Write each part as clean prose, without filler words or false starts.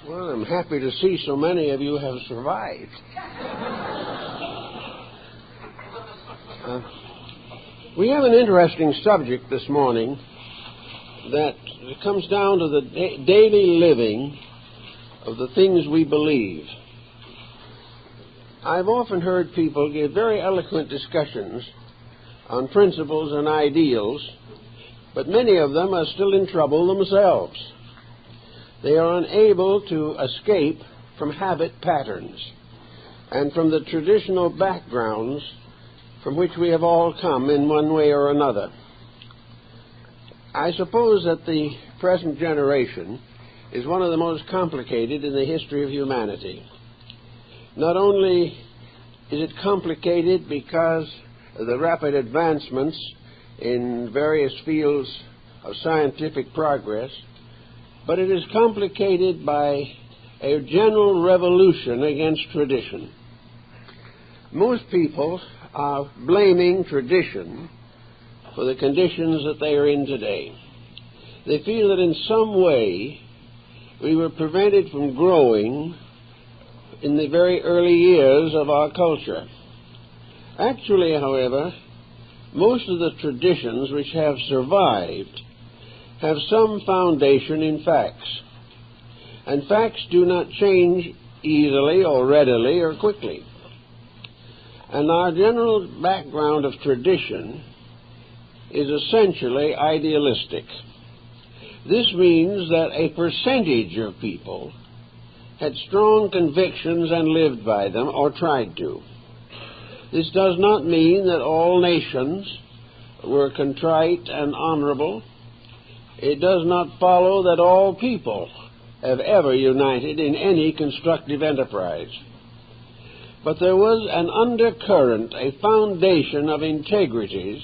Well, I'm happy to see so many of you have survived. We have an interesting subject this morning that comes down to the daily living of the things we believe. I've often heard people give very eloquent discussions on principles and ideals, but many of them are still in trouble themselves. They are unable to escape from habit patterns and from the traditional backgrounds from which we have all come in one way or another. I suppose that the present generation is one of the most complicated in the history of humanity. Not only is it complicated because of the rapid advancements in various fields of scientific progress, but it is complicated by a general revolution against tradition. Most people are blaming tradition for the conditions that they are in today. They feel that in some way we were prevented from growing in the very early years of our culture. Actually, however, most of the traditions which have survived have some foundation in facts. And facts do not change easily or readily or quickly. And our general background of tradition is essentially idealistic. This means that a percentage of people had strong convictions and lived by them or tried to. This does not mean that all nations were contrite and honorable. It does not follow that all people have ever united in any constructive enterprise. But there was an undercurrent, a foundation of integrities,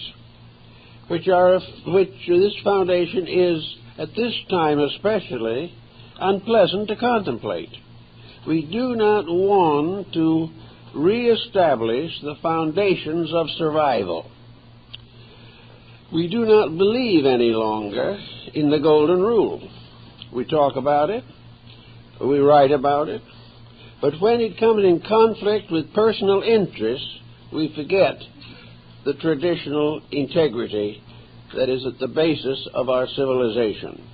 which this foundation is, at this time especially, unpleasant to contemplate. We do not want to reestablish the foundations of survival. We do not believe any longer in the golden rule. We talk about it, we write about it, but when it comes in conflict with personal interests, we forget the traditional integrity that is at the basis of our civilization.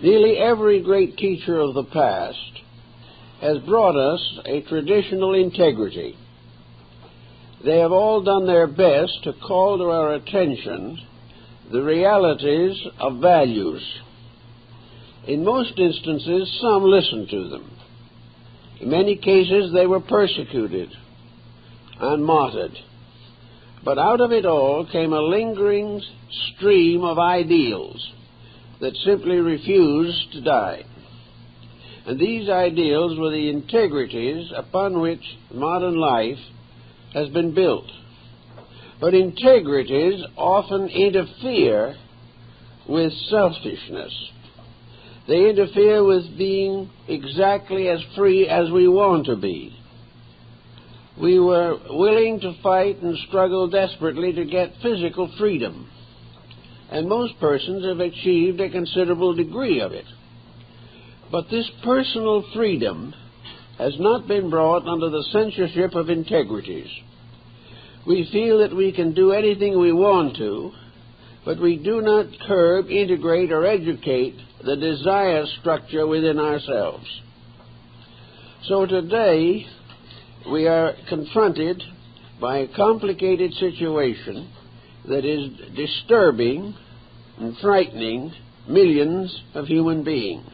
Nearly every great teacher of the past has brought us a traditional integrity. They have all done their best to call to our attention the realities of values. In most instances, some listened to them. In many cases, they were persecuted and martyred. But out of it all came a lingering stream of ideals that simply refused to die. And these ideals were the integrities upon which modern life has been built. But integrities often interfere with selfishness. They interfere with being exactly as free as we want to be. We were willing to fight and struggle desperately to get physical freedom, and most persons have achieved a considerable degree of it. But this personal freedom has not been brought under the censorship of integrities. We feel that we can do anything we want to, but we do not curb, integrate, or educate the desire structure within ourselves. So today, we are confronted by a complicated situation that is disturbing and frightening millions of human beings.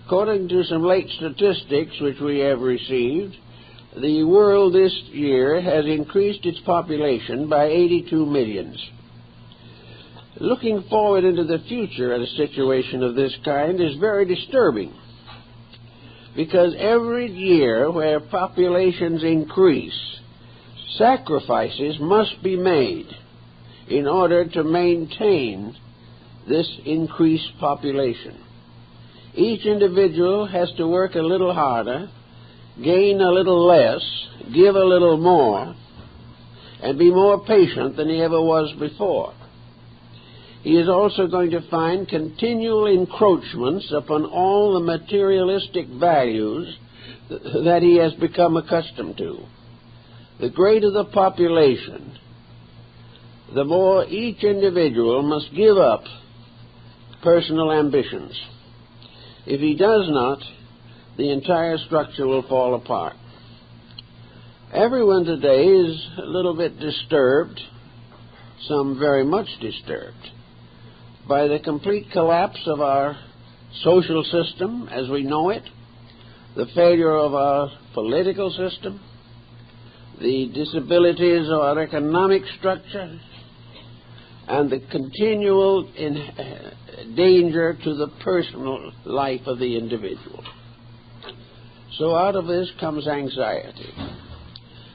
According to some late statistics which we have received, the world this year has increased its population by 82 million. Looking forward into the future at a situation of this kind is very disturbing, because every year where populations increase, sacrifices must be made in order to maintain this increased population. Each individual has to work a little harder, gain a little less, give a little more, and be more patient than he ever was before. he is also going to find continual encroachments upon all the materialistic values that he has become accustomed to. The greater the population, the more each individual must give up personal ambitions. If he does not, the entire structure will fall apart. Everyone today is a little bit disturbed, some very much disturbed, by the complete collapse of our social system as we know it, the failure of our political system, the disabilities of our economic structure, and the continual danger to the personal life of the individual. So out of this comes anxiety,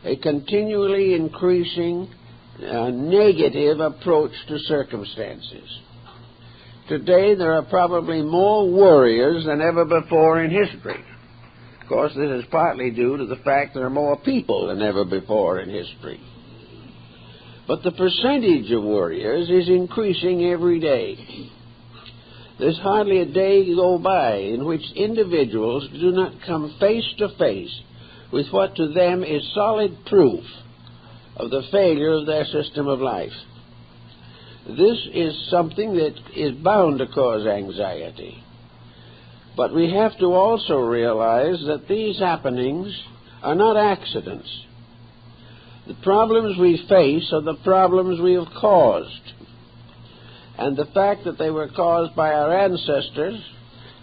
a continually increasing negative approach to circumstances. Today there are probably more worriers than ever before in history. Of course, this is partly due to the fact there are more people than ever before in history. But the percentage of worriers is increasing every day. There's hardly a day go by in which individuals do not come face to face with what to them is solid proof of the failure of their system of life. This is something that is bound to cause anxiety. But we have to also realize that these happenings are not accidents. The problems we face are the problems we have caused. And the fact that they were caused by our ancestors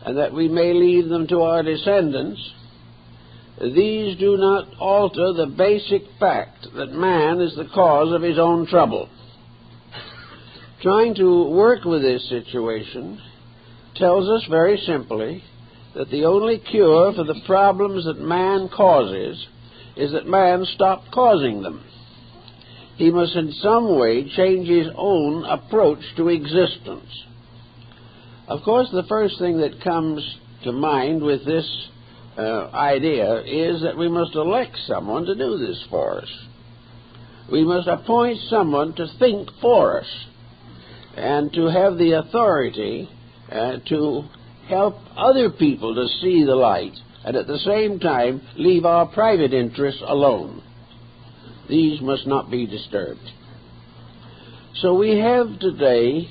and that we may leave them to our descendants, these do not alter the basic fact that man is the cause of his own trouble. Trying to work with this situation tells us very simply that the only cure for the problems that man causes is that man stop causing them. He must in some way change his own approach to existence. Of course, the first thing that comes to mind with this idea is that we must elect someone to do this for us. We must appoint someone to think for us and to have the authority to help other people to see the light and at the same time leave our private interests alone. These must not be disturbed. So we have today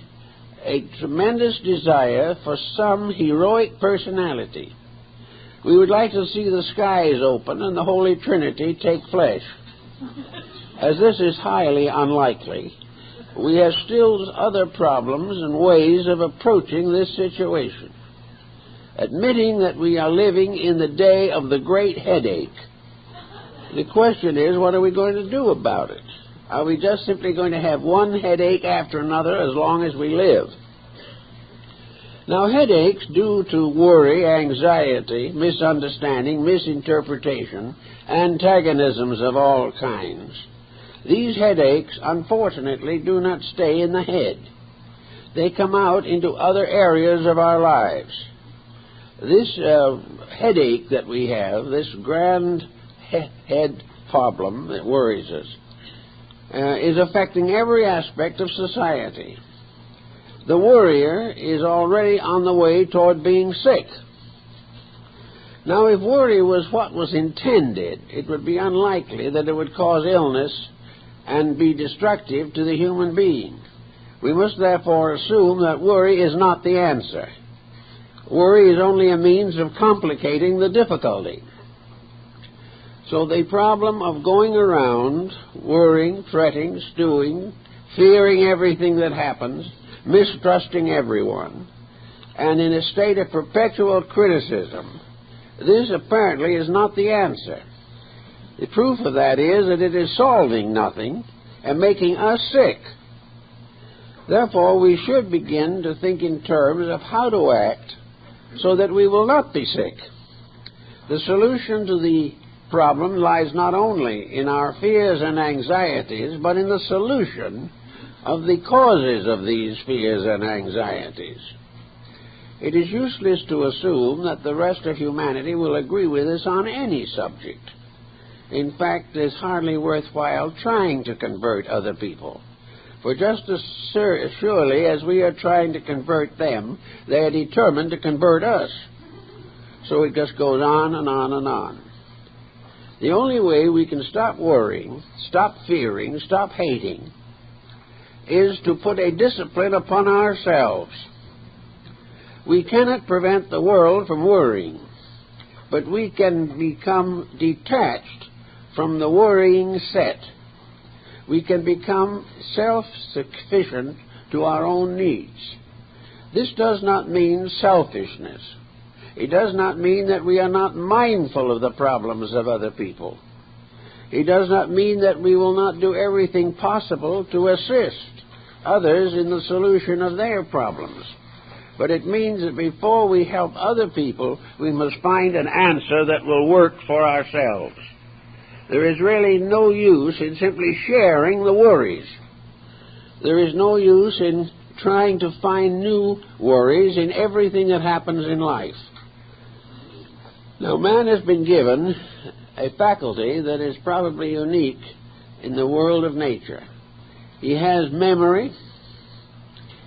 a tremendous desire for some heroic personality. We would like to see the skies open and the Holy Trinity take flesh. As this is highly unlikely, we have still other problems and ways of approaching this situation. Admitting that we are living in the day of the great headache, the question is, what are we going to do about it? Are we just simply going to have one headache after another as long as we live? Now, headaches due to worry, anxiety, misunderstanding, misinterpretation, antagonisms of all kinds. These headaches, unfortunately, do not stay in the head. They come out into other areas of our lives. This headache that we have, this grand head problem that worries us, is affecting every aspect of society. The worrier is already on the way toward being sick. Now, if worry was what was intended, it would be unlikely that it would cause illness and be destructive to the human being. We must therefore assume that worry is not the answer. Worry is only a means of complicating the difficulty. So the problem of going around worrying, fretting, stewing, fearing everything that happens, mistrusting everyone, and in a state of perpetual criticism, this apparently is not the answer. The proof of that is that it is solving nothing and making us sick. Therefore, we should begin to think in terms of how to act so that we will not be sick. The solution to the problem lies not only in our fears and anxieties, but in the solution of the causes of these fears and anxieties. It is useless to assume that the rest of humanity will agree with us on any subject. In fact, it's hardly worthwhile trying to convert other people. For just as surely as we are trying to convert them, they are determined to convert us. So it just goes on and on and on. The only way we can stop worrying, stop fearing, stop hating, is to put a discipline upon ourselves. We cannot prevent the world from worrying, but we can become detached from the worrying set. We can become self-sufficient to our own needs. This does not mean selfishness. It does not mean that we are not mindful of the problems of other people. It does not mean that we will not do everything possible to assist others in the solution of their problems. But it means that before we help other people, we must find an answer that will work for ourselves. There is really no use in simply sharing the worries. There is no use in trying to find new worries in everything that happens in life. Now, man has been given a faculty that is probably unique in the world of nature. He has memory,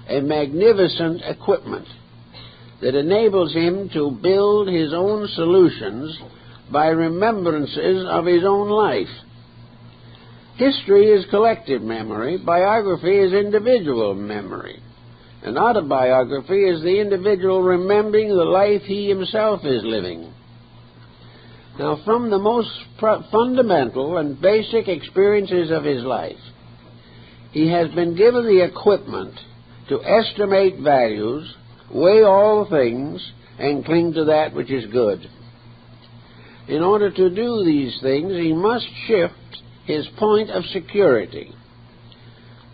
a magnificent equipment that enables him to build his own solutions by remembrances of his own life. History is collective memory. Biography is individual memory. And autobiography is the individual remembering the life he himself is living. Now, from the most fundamental and basic experiences of his life, he has been given the equipment to estimate values, weigh all things, and cling to that which is good. In order to do these things, he must shift his point of security.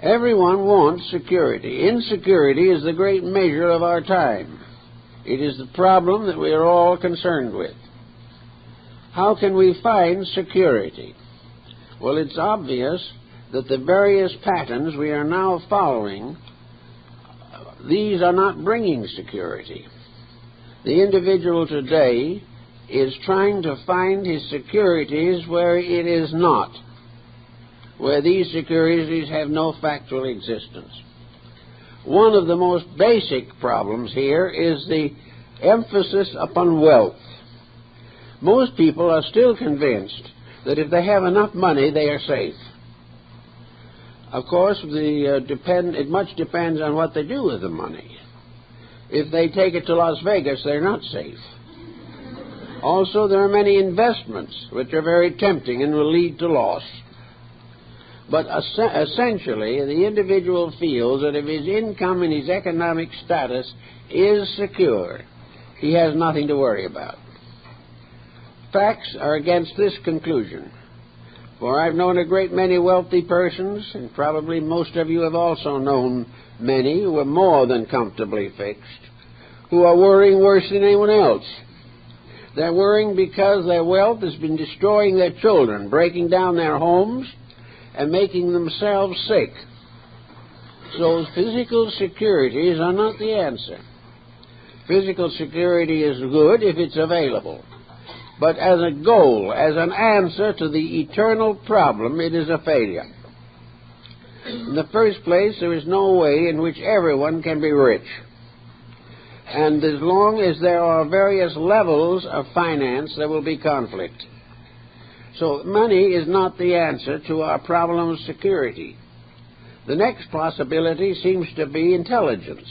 Everyone wants security. Insecurity is the great measure of our time. It is the problem that we are all concerned with. How can we find security? Well, it's obvious that the various patterns we are now following, these are not bringing security. The individual today is trying to find his securities where it is not, where these securities have no factual existence. One of the most basic problems here is the emphasis upon wealth. Most people are still convinced that if they have enough money, they are safe. Of course, it much depends on what they do with the money. If they take it to Las Vegas, they're not safe. Also, there are many investments which are very tempting and will lead to loss. But essentially, the individual feels that if his income and his economic status is secure, he has nothing to worry about. Facts are against this conclusion. For I've known a great many wealthy persons, and probably most of you have also known many who are more than comfortably fixed, who are worrying worse than anyone else. They're worrying because their wealth has been destroying their children, breaking down their homes, and making themselves sick. So physical securities are not the answer. Physical security is good if it's available. But as a goal, as an answer to the eternal problem, it is a failure. In the first place, there is no way in which everyone can be rich. And as long as there are various levels of finance, there will be conflict. So money is not the answer to our problem of security. The next possibility seems to be intelligence.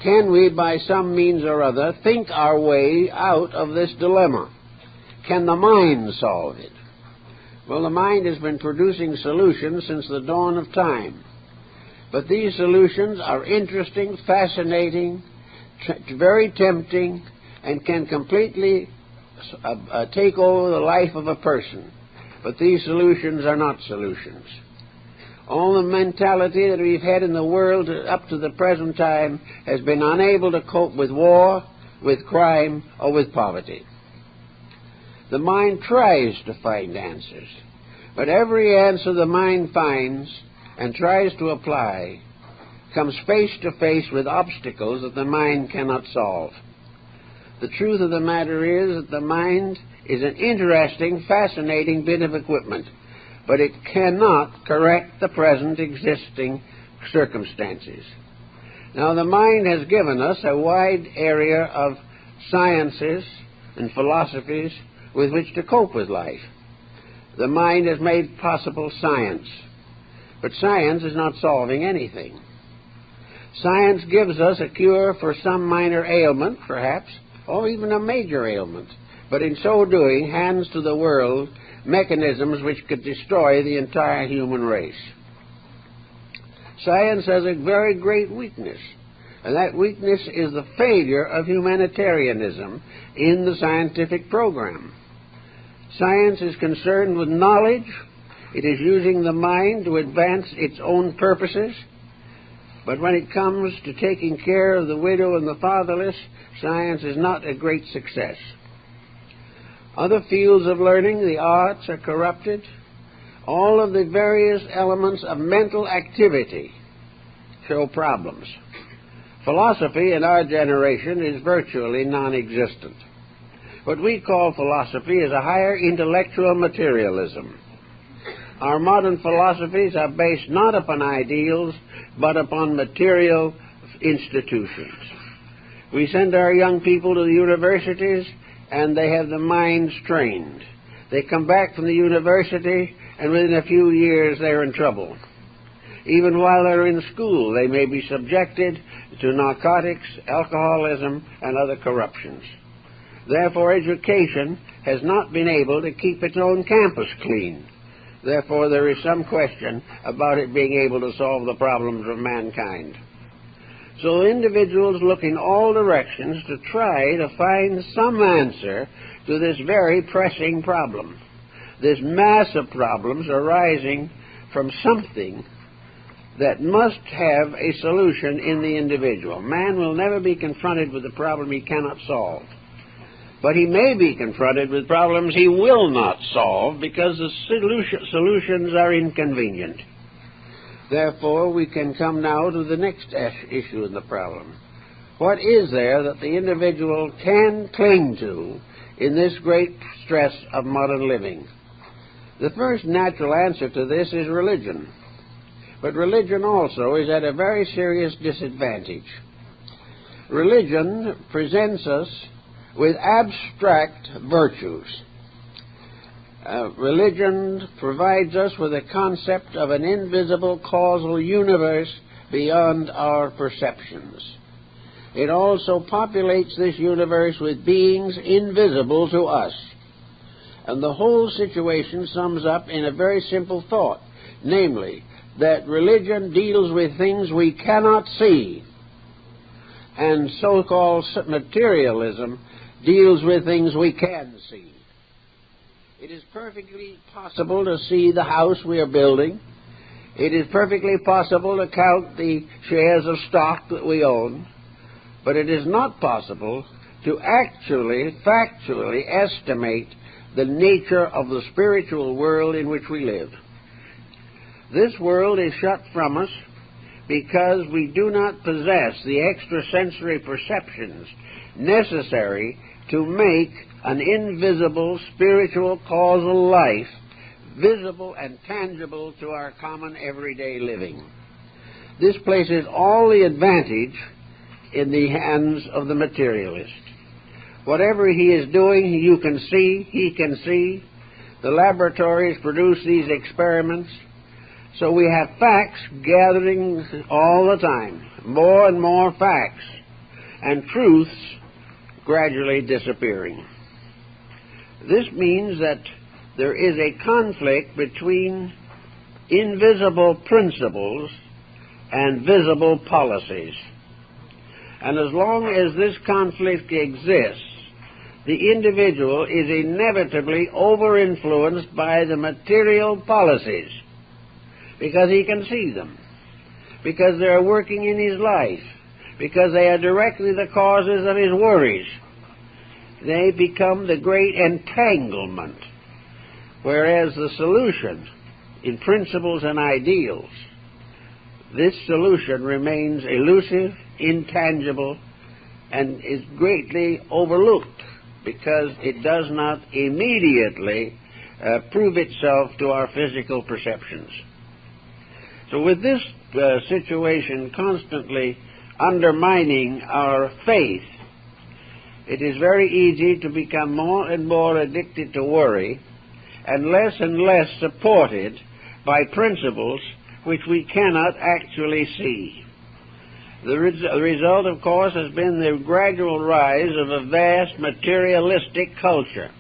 Can we, by some means or other, think our way out of this dilemma? Can the mind solve it? Well, the mind has been producing solutions since the dawn of time. But these solutions are interesting, fascinating, very tempting, and can completely take over the life of a person. But these solutions are not solutions. All the mentality that we've had in the world up to the present time has been unable to cope with war, with crime, or with poverty. The mind tries to find answers, but every answer the mind finds and tries to apply comes face to face with obstacles that the mind cannot solve. The truth of the matter is that the mind is an interesting, fascinating bit of equipment, but it cannot correct the present existing circumstances. Now, the mind has given us a wide area of sciences and philosophies with which to cope with life. The mind has made possible science, but science is not solving anything. Science gives us a cure for some minor ailment, perhaps, or even a major ailment, but in so doing hands to the world mechanisms which could destroy the entire human race. Science has a very great weakness, and that weakness is the failure of humanitarianism in the scientific program. Science is concerned with knowledge. It is using the mind to advance its own purposes. But when it comes to taking care of the widow and the fatherless, science is not a great success. Other fields of learning, the arts, are corrupted. All of the various elements of mental activity show problems. Philosophy in our generation is virtually non-existent. What we call philosophy is a higher intellectual materialism. Our modern philosophies are based not upon ideals, but upon material institutions. We send our young people to the universities, and they have the minds trained. They come back from the university, and within a few years they're in trouble. Even while they're in school, they may be subjected to narcotics, alcoholism, and other corruptions. Therefore, education has not been able to keep its own campus clean. Therefore, there is some question about it being able to solve the problems of mankind. So individuals look in all directions to try to find some answer to this very pressing problem. This mass of problems arising from something that must have a solution in the individual. Man will never be confronted with a problem he cannot solve. But he may be confronted with problems he will not solve because the solutions are inconvenient. Therefore, we can come now to the next issue in the problem. What is there that the individual can cling to in this great stress of modern living? The first natural answer to this is religion. But religion also is at a very serious disadvantage. Religion presents us with abstract virtues. Religion provides us with a concept of an invisible causal universe beyond our perceptions. It also populates this universe with beings invisible to us. And the whole situation sums up in a very simple thought, namely, that religion deals with things we cannot see, and so-called materialism deals with things we can see. It is perfectly possible to see the house we are building. It is perfectly possible to count the shares of stock that we own, but it is not possible to actually, factually estimate the nature of the spiritual world in which we live. This world is shut from us because we do not possess the extrasensory perceptions necessary to make an invisible spiritual causal life visible and tangible to our common everyday living. This places all the advantage in the hands of the materialist. Whatever he is doing, you can see, he can see. The laboratories produce these experiments. So we have facts gathering all the time, more and more facts, and truths gradually disappearing. This means that there is a conflict between invisible principles and visible policies. And as long as this conflict exists, the individual is inevitably over-influenced by the material policies, because he can see them, because they are working in his life, because they are directly the causes of his worries. They become the great entanglement, whereas the solution in principles and ideals, this solution remains elusive, intangible, and is greatly overlooked because it does not immediately prove itself to our physical perceptions. So with this situation constantly undermining our faith, it is very easy to become more and more addicted to worry and less supported by principles which we cannot actually see. The result, of course, has been the gradual rise of a vast materialistic culture.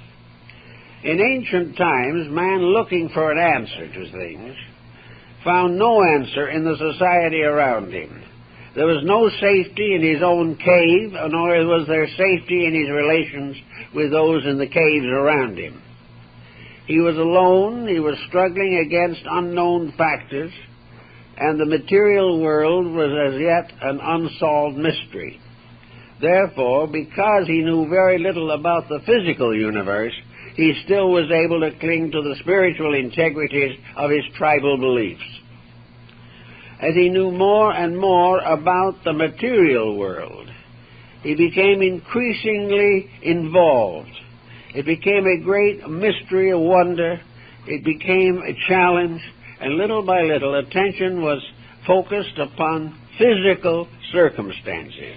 In ancient times, man looking for an answer to things found no answer in the society around him. There was no safety in his own cave, nor was there safety in his relations with those in the caves around him. He was alone, he was struggling against unknown factors, and the material world was as yet an unsolved mystery. Therefore, because he knew very little about the physical universe, he still was able to cling to the spiritual integrities of his tribal beliefs. As he knew more and more about the material world, he became increasingly involved. It became a great mystery, a wonder. It became a challenge, and little by little attention was focused upon physical circumstances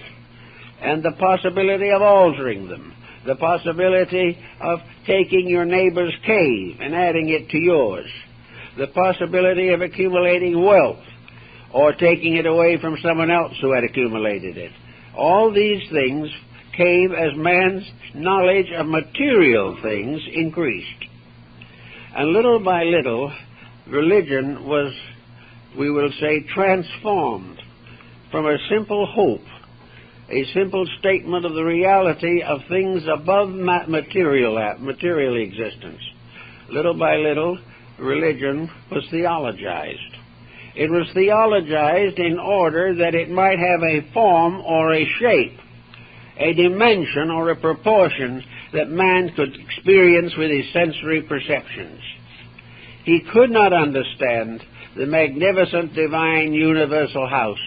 and the possibility of altering them, the possibility of taking your neighbor's cave and adding it to yours, the possibility of accumulating wealth or taking it away from someone else who had accumulated it. All these things came as man's knowledge of material things increased. And little by little, religion was, we will say, transformed from a simple hope, a simple statement of the reality of things above material existence. Little by little, religion was theologized. It was theologized in order that it might have a form or a shape, a dimension or a proportion that man could experience with his sensory perceptions. He could not understand the magnificent divine universal house,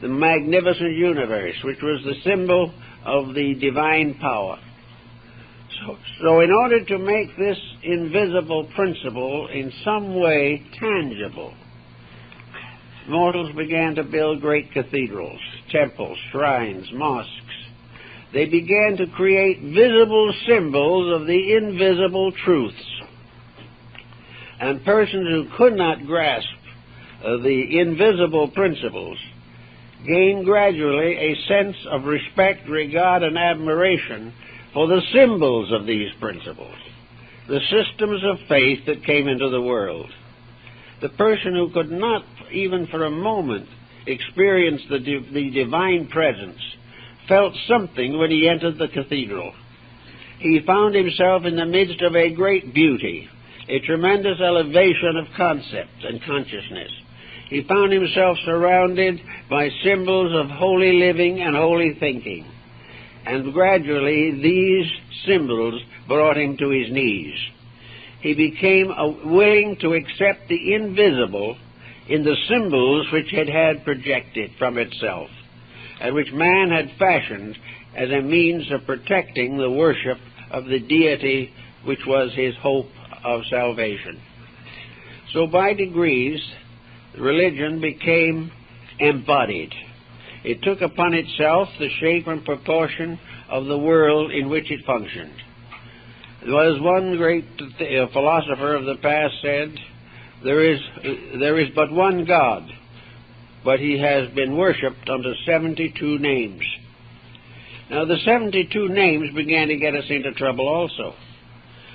the magnificent universe, which was the symbol of the divine power. So in order to make this invisible principle in some way tangible, mortals began to build great cathedrals, temples, shrines, mosques. They began to create visible symbols of the invisible truths. And persons who could not grasp the invisible principles gained gradually a sense of respect, regard, and admiration for the symbols of these principles, the systems of faith that came into the world. The person who could not, even for a moment, experience the divine presence felt something when he entered the cathedral. He found himself in the midst of a great beauty, a tremendous elevation of concept and consciousness. He found himself surrounded by symbols of holy living and holy thinking. And gradually these symbols brought him to his knees. He became willing to accept the invisible in the symbols which it had projected from itself, and which man had fashioned as a means of protecting the worship of the deity which was his hope of salvation. So by degrees, religion became embodied. It took upon itself the shape and proportion of the world in which it functioned. As one great philosopher of the past said, there is but one God, but he has been worshipped under 72 names. Now the 72 names began to get us into trouble also,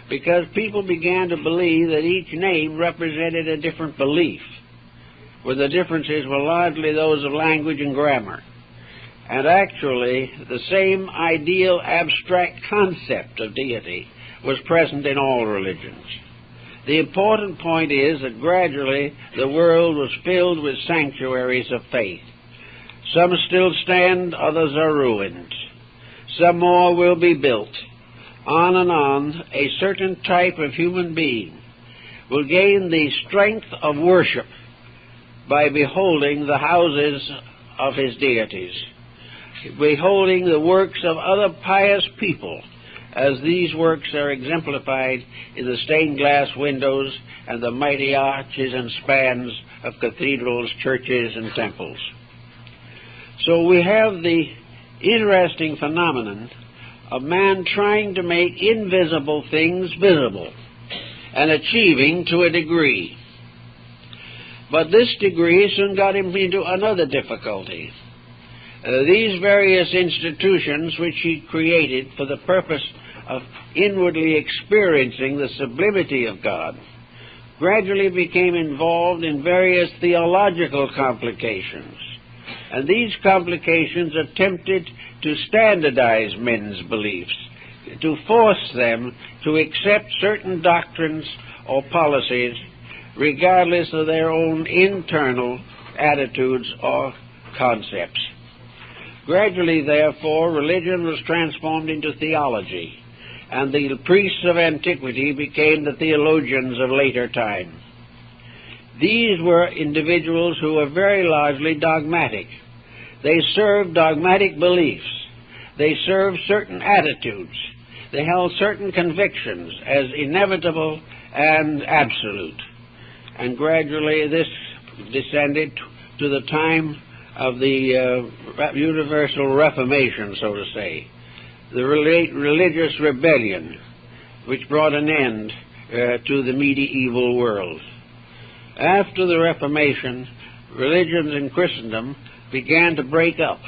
because people began to believe that each name represented a different belief, where the differences were largely those of language and grammar. And actually, the same ideal abstract concept of deity was present in all religions. The important point is that gradually the world was filled with sanctuaries of faith. Some still stand, others are ruined. Some more will be built. On and on, a certain type of human being will gain the strength of worship by beholding the houses of his deities, beholding the works of other pious people, as these works are exemplified in the stained glass windows and the mighty arches and spans of cathedrals, churches, and temples. So we have the interesting phenomenon of man trying to make invisible things visible and achieving to a degree. But this degree soon got him into another difficulty. These various institutions which he created for the purpose of inwardly experiencing the sublimity of God gradually became involved in various theological complications. And these complications attempted to standardize men's beliefs, to force them to accept certain doctrines or policies regardless of their own internal attitudes or concepts. Gradually, therefore, religion was transformed into theology, and the priests of antiquity became the theologians of later time. These were individuals who were very largely dogmatic. They served dogmatic beliefs. They served certain attitudes. They held certain convictions as inevitable and absolute. And gradually this descended to the time of the Universal Reformation, so to say, the religious rebellion, which brought an end to the medieval world. After the Reformation, religions in Christendom began to break up.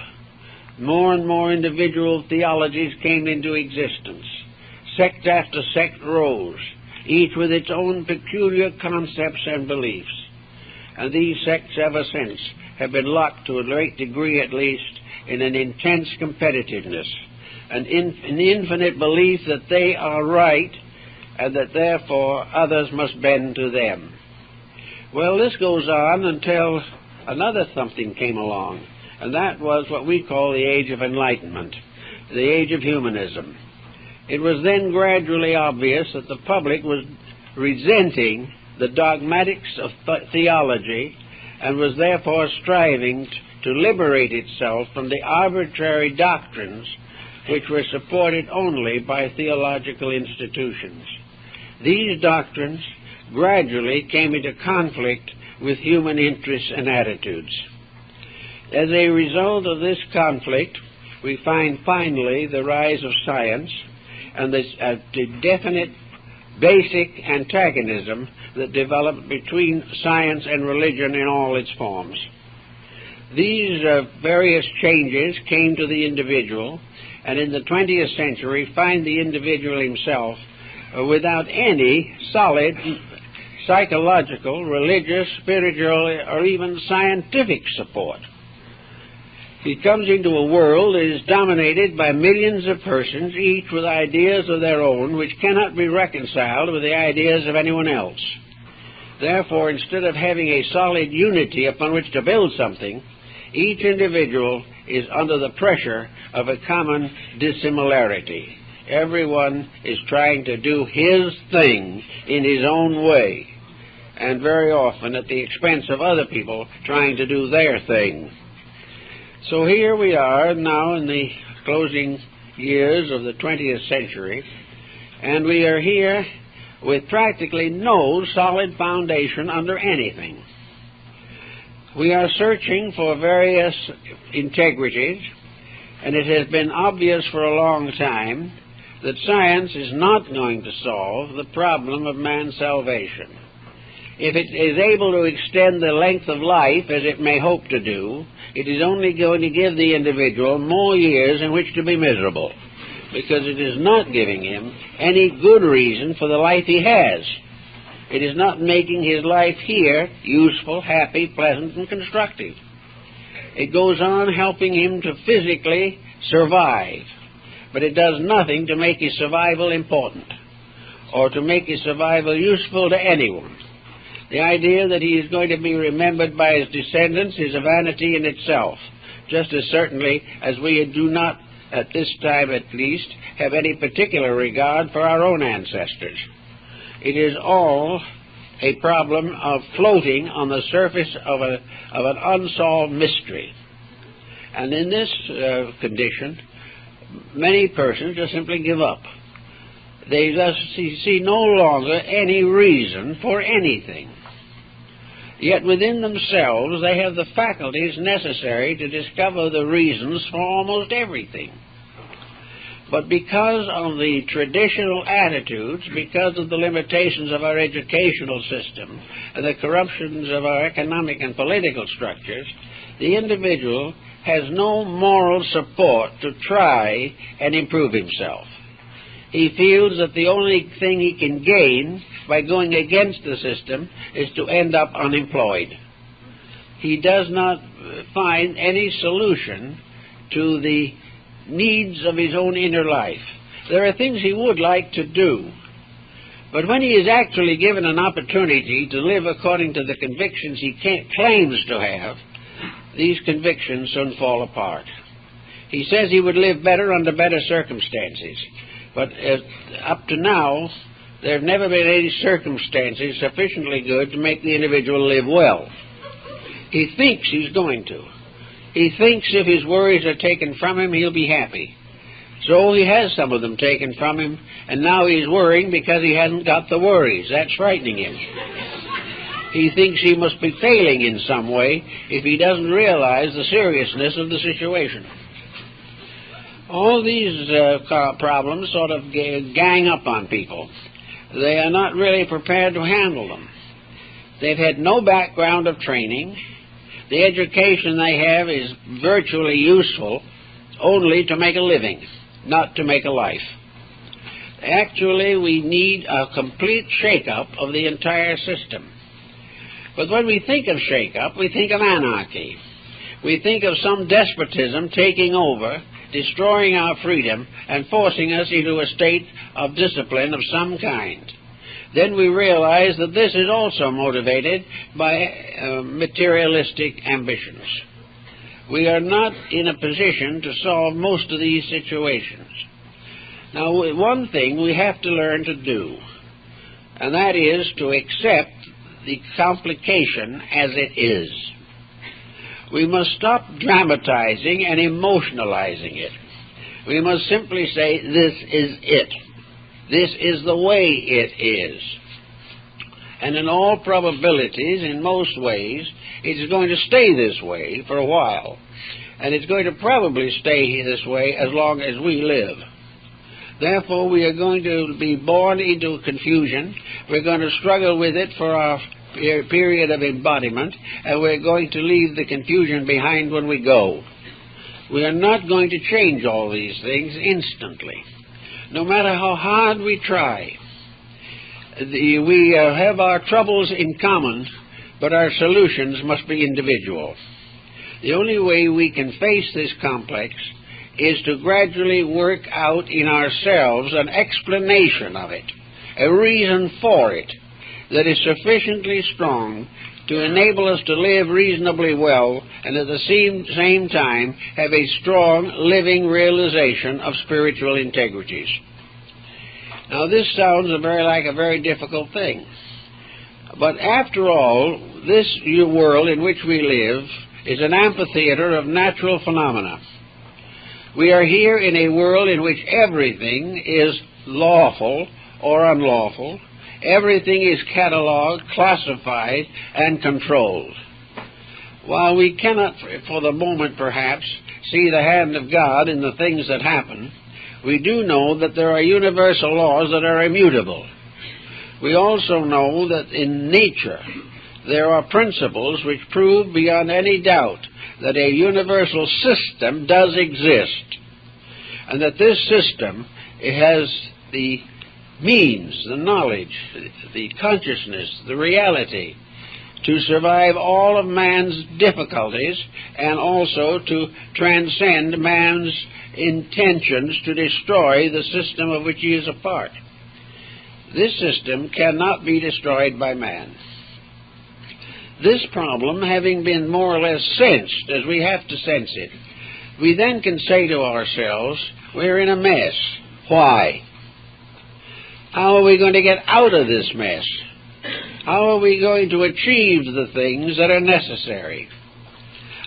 More and more individual theologies came into existence. Sect after sect rose, each with its own peculiar concepts and beliefs. And these sects ever since have been locked, to a great degree at least, in an intense competitiveness, an infinite belief that they are right and that therefore others must bend to them. Well, this goes on until another something came along, and that was what we call the Age of Enlightenment, the Age of Humanism. It was then gradually obvious that the public was resenting the dogmatics of theology and was therefore striving to liberate itself from the arbitrary doctrines which were supported only by theological institutions. These doctrines gradually came into conflict with human interests and attitudes. As a result of this conflict, we find finally the rise of science and the definite basic antagonism that developed between science and religion in all its forms. These various changes came to the individual, and in the 20th century find the individual himself without any solid psychological, religious, spiritual, or even scientific support. He comes into a world that is dominated by millions of persons, each with ideas of their own, which cannot be reconciled with the ideas of anyone else. Therefore, instead of having a solid unity upon which to build something, each individual is under the pressure of a common dissimilarity. Everyone is trying to do his thing in his own way, and very often at the expense of other people trying to do their thing. So here we are now in the closing years of the 20th century, and we are here with practically no solid foundation under anything. We are searching for various integrities, and it has been obvious for a long time that science is not going to solve the problem of man's salvation. If it is able to extend the length of life, as it may hope to do, it is only going to give the individual more years in which to be miserable, because it is not giving him any good reason for the life he has. It is not making his life here useful, happy, pleasant, and constructive. It goes on helping him to physically survive, but it does nothing to make his survival important or to make his survival useful to anyone. The idea that he is going to be remembered by his descendants is a vanity in itself, just as certainly as we do not, at this time at least, have any particular regard for our own ancestors. It is all a problem of floating on the surface of an unsolved mystery. And in this condition, many persons just simply give up. They thus see no longer any reason for anything. Yet within themselves they have the faculties necessary to discover the reasons for almost everything. But because of the traditional attitudes, because of the limitations of our educational system, and the corruptions of our economic and political structures, the individual has no moral support to try and improve himself. He feels that the only thing he can gain by going against the system is to end up unemployed. He does not find any solution to the needs of his own inner life. There are things he would like to do, but when he is actually given an opportunity to live according to the convictions he claims to have, these convictions soon fall apart. He says he would live better under better circumstances, but up to now, there have never been any circumstances sufficiently good to make the individual live well. He thinks he's going to. He thinks if his worries are taken from him, he'll be happy. So he has some of them taken from him, and now he's worrying because he hasn't got the worries. That's frightening him. He thinks he must be failing in some way if he doesn't realize the seriousness of the situation. All these problems sort of gang up on people. They are not really prepared to handle them. They've had no background of training. The education they have is virtually useful only to make a living, not to make a life. Actually, we need a complete shake-up of the entire system. But when we think of shake-up, we think of anarchy. We think of some despotism taking over, destroying our freedom, and forcing us into a state of discipline of some kind. Then we realize that this is also motivated by materialistic ambitions. We are not in a position to solve most of these situations. Now, one thing we have to learn to do, and that is to accept the complication as it is. We must stop dramatizing and emotionalizing it. We must simply say, this is it. This is the way it is. And in all probabilities, in most ways, it's going to stay this way for a while. And it's going to probably stay this way as long as we live. Therefore, we are going to be born into confusion. We're going to struggle with it for our period of embodiment, and we're going to leave the confusion behind when we go. We are not going to change all these things instantly. No matter how hard we try, we have our troubles in common, but our solutions must be individual. The only way we can face this complex is to gradually work out in ourselves an explanation of it, a reason for it, that is sufficiently strong to enable us to live reasonably well and at the same time have a strong living realization of spiritual integrities. Now this sounds like a very difficult thing. But after all, this world in which we live is an amphitheater of natural phenomena. We are here in a world in which everything is lawful or unlawful. Everything is catalogued, classified, and controlled. While we cannot, for the moment perhaps, see the hand of God in the things that happen, we do know that there are universal laws that are immutable. We also know that in nature there are principles which prove beyond any doubt that a universal system does exist, and that this system has the means, the knowledge, the consciousness, the reality to survive all of man's difficulties and also to transcend man's intentions to destroy the system of which he is a part. This system cannot be destroyed by man. This problem having been more or less sensed as we have to sense it, we then can say to ourselves, we're in a mess. Why? How are we going to get out of this mess? How are we going to achieve the things that are necessary?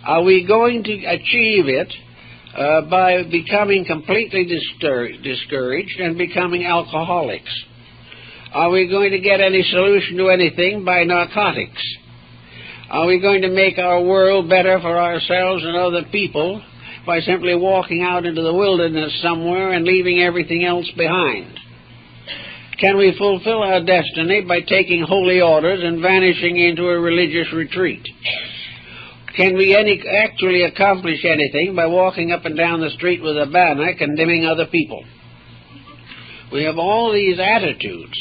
Are we going to achieve it by becoming completely discouraged and becoming alcoholics? Are we going to get any solution to anything by narcotics? Are we going to make our world better for ourselves and other people by simply walking out into the wilderness somewhere and leaving everything else behind? Can we fulfill our destiny by taking holy orders and vanishing into a religious retreat? Can we actually accomplish anything by walking up and down the street with a banner condemning other people? We have all these attitudes,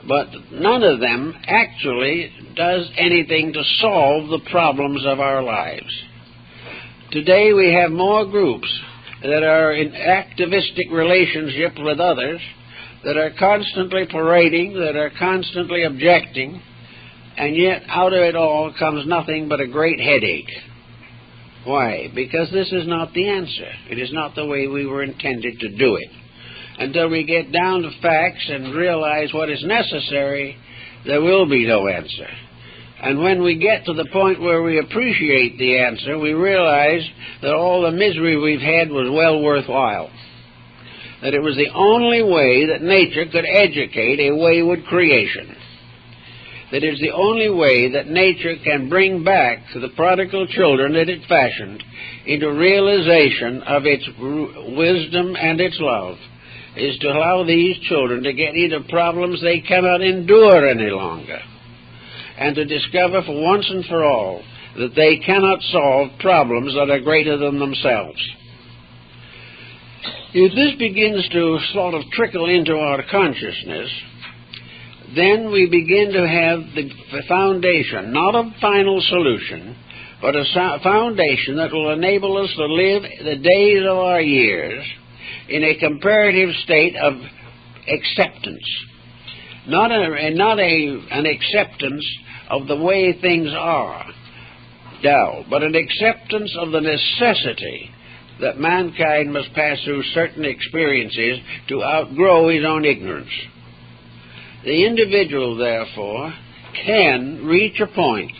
but none of them actually does anything to solve the problems of our lives. Today we have more groups that are in activistic relationship with others, that are constantly parading, that are constantly objecting, and yet out of it all comes nothing but a great headache. Why? Because this is not the answer. It is not the way we were intended to do it. Until we get down to facts and realize what is necessary, there will be no answer. And when we get to the point where we appreciate the answer, we realize that all the misery we've had was well worthwhile. That it was the only way that nature could educate a wayward creation. That it's the only way that nature can bring back the prodigal children that it fashioned into realization of its wisdom and its love, is to allow these children to get into problems they cannot endure any longer, and to discover for once and for all that they cannot solve problems that are greater than themselves. If this begins to sort of trickle into our consciousness, then we begin to have the foundation, not a final solution, but a foundation that will enable us to live the days of our years in a comparative state of acceptance. Not an acceptance of the way things are now, but an acceptance of the necessity that mankind must pass through certain experiences to outgrow his own ignorance. The individual, therefore, can reach a point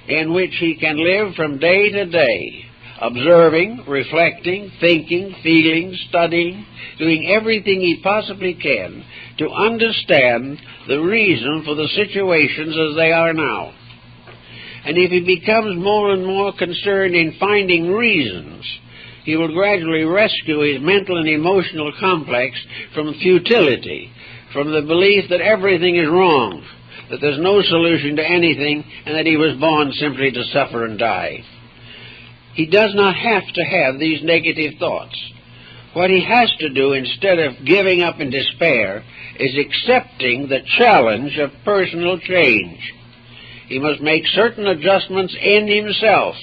in which he can live from day to day, observing, reflecting, thinking, feeling, studying, doing everything he possibly can to understand the reason for the situations as they are now. And if he becomes more and more concerned in finding reasons, he will gradually rescue his mental and emotional complex from futility, from the belief that everything is wrong, that there's no solution to anything, and that he was born simply to suffer and die. He does not have to have these negative thoughts. What he has to do, instead of giving up in despair, is accepting the challenge of personal change. He must make certain adjustments in himself.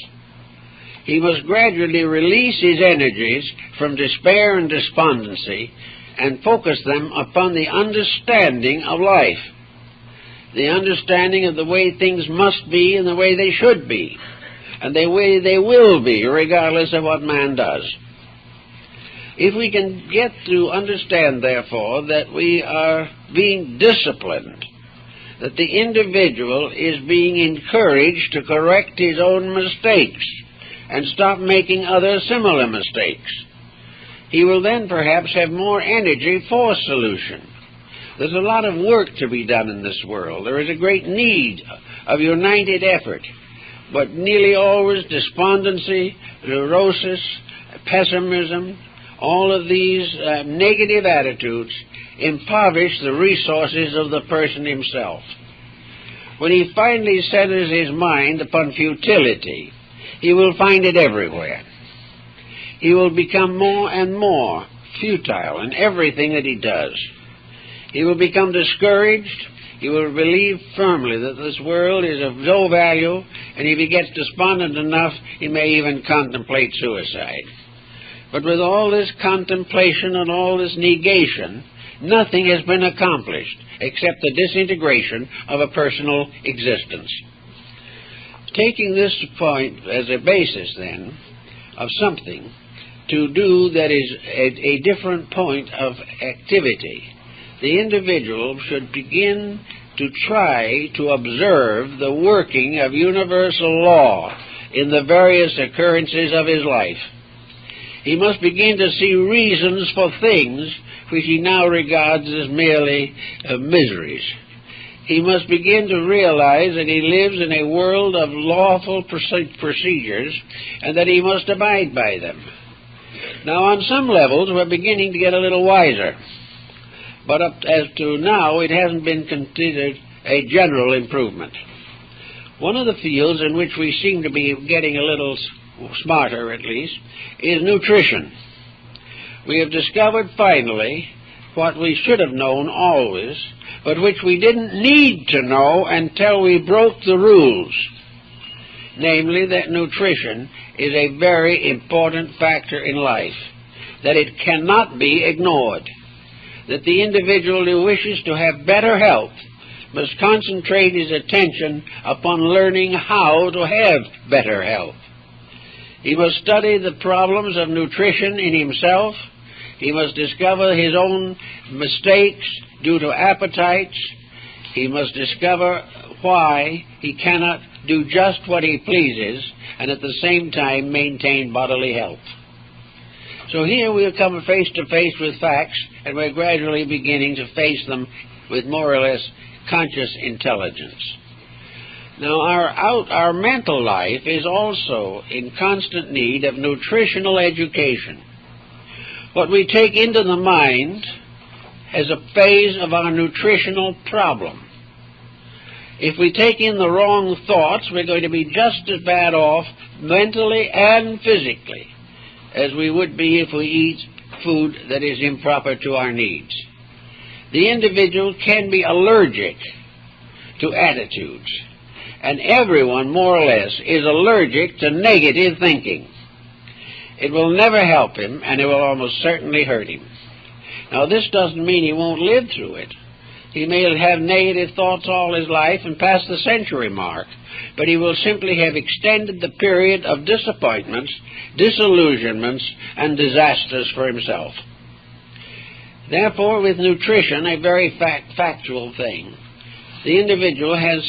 He must gradually release his energies from despair and despondency and focus them upon the understanding of life, the understanding of the way things must be and the way they should be, and the way they will be, regardless of what man does. If we can get to understand, therefore, that we are being disciplined, that the individual is being encouraged to correct his own mistakes and stop making other similar mistakes, he will then perhaps have more energy for solution. There's a lot of work to be done in this world. There is a great need of united effort, but nearly always despondency, neurosis, pessimism, all of these negative attitudes impoverish the resources of the person himself. When he finally centers his mind upon futility, he will find it everywhere. He will become more and more futile in everything that he does. He will become discouraged. He will believe firmly that this world is of no value, and if he gets despondent enough, he may even contemplate suicide. But with all this contemplation and all this negation, nothing has been accomplished except the disintegration of a personal existence. Taking this point as a basis, then, of something to do that is a different point of activity, the individual should begin to try to observe the working of universal law in the various occurrences of his life. He must begin to see reasons for things which he now regards as merely miseries. He must begin to realize that he lives in a world of lawful procedures and that he must abide by them. Now, on some levels, we're beginning to get a little wiser, but up as to now, it hasn't been considered a general improvement. One of the fields in which we seem to be getting a little smarter, at least, is nutrition. We have discovered finally what we should have known always, but which we didn't need to know until we broke the rules, namely that nutrition is a very important factor in life, that it cannot be ignored, that the individual who wishes to have better health must concentrate his attention upon learning how to have better health. He must study the problems of nutrition in himself. He must discover his own mistakes due to appetites. He must discover why he cannot do just what he pleases and at the same time maintain bodily health. So here we have come face to face with facts, and we're gradually beginning to face them with more or less conscious intelligence. Now, our mental life is also in constant need of nutritional education. What we take into the mind as a phase of our nutritional problem. If we take in the wrong thoughts, we're going to be just as bad off mentally and physically as we would be if we eat food that is improper to our needs. The individual can be allergic to attitudes, and everyone, more or less, is allergic to negative thinking. It will never help him, and it will almost certainly hurt him. Now, this doesn't mean he won't live through it. He may have negative thoughts all his life and past the century mark, but he will simply have extended the period of disappointments, disillusionments, and disasters for himself. Therefore, with nutrition, a very factual thing, the individual has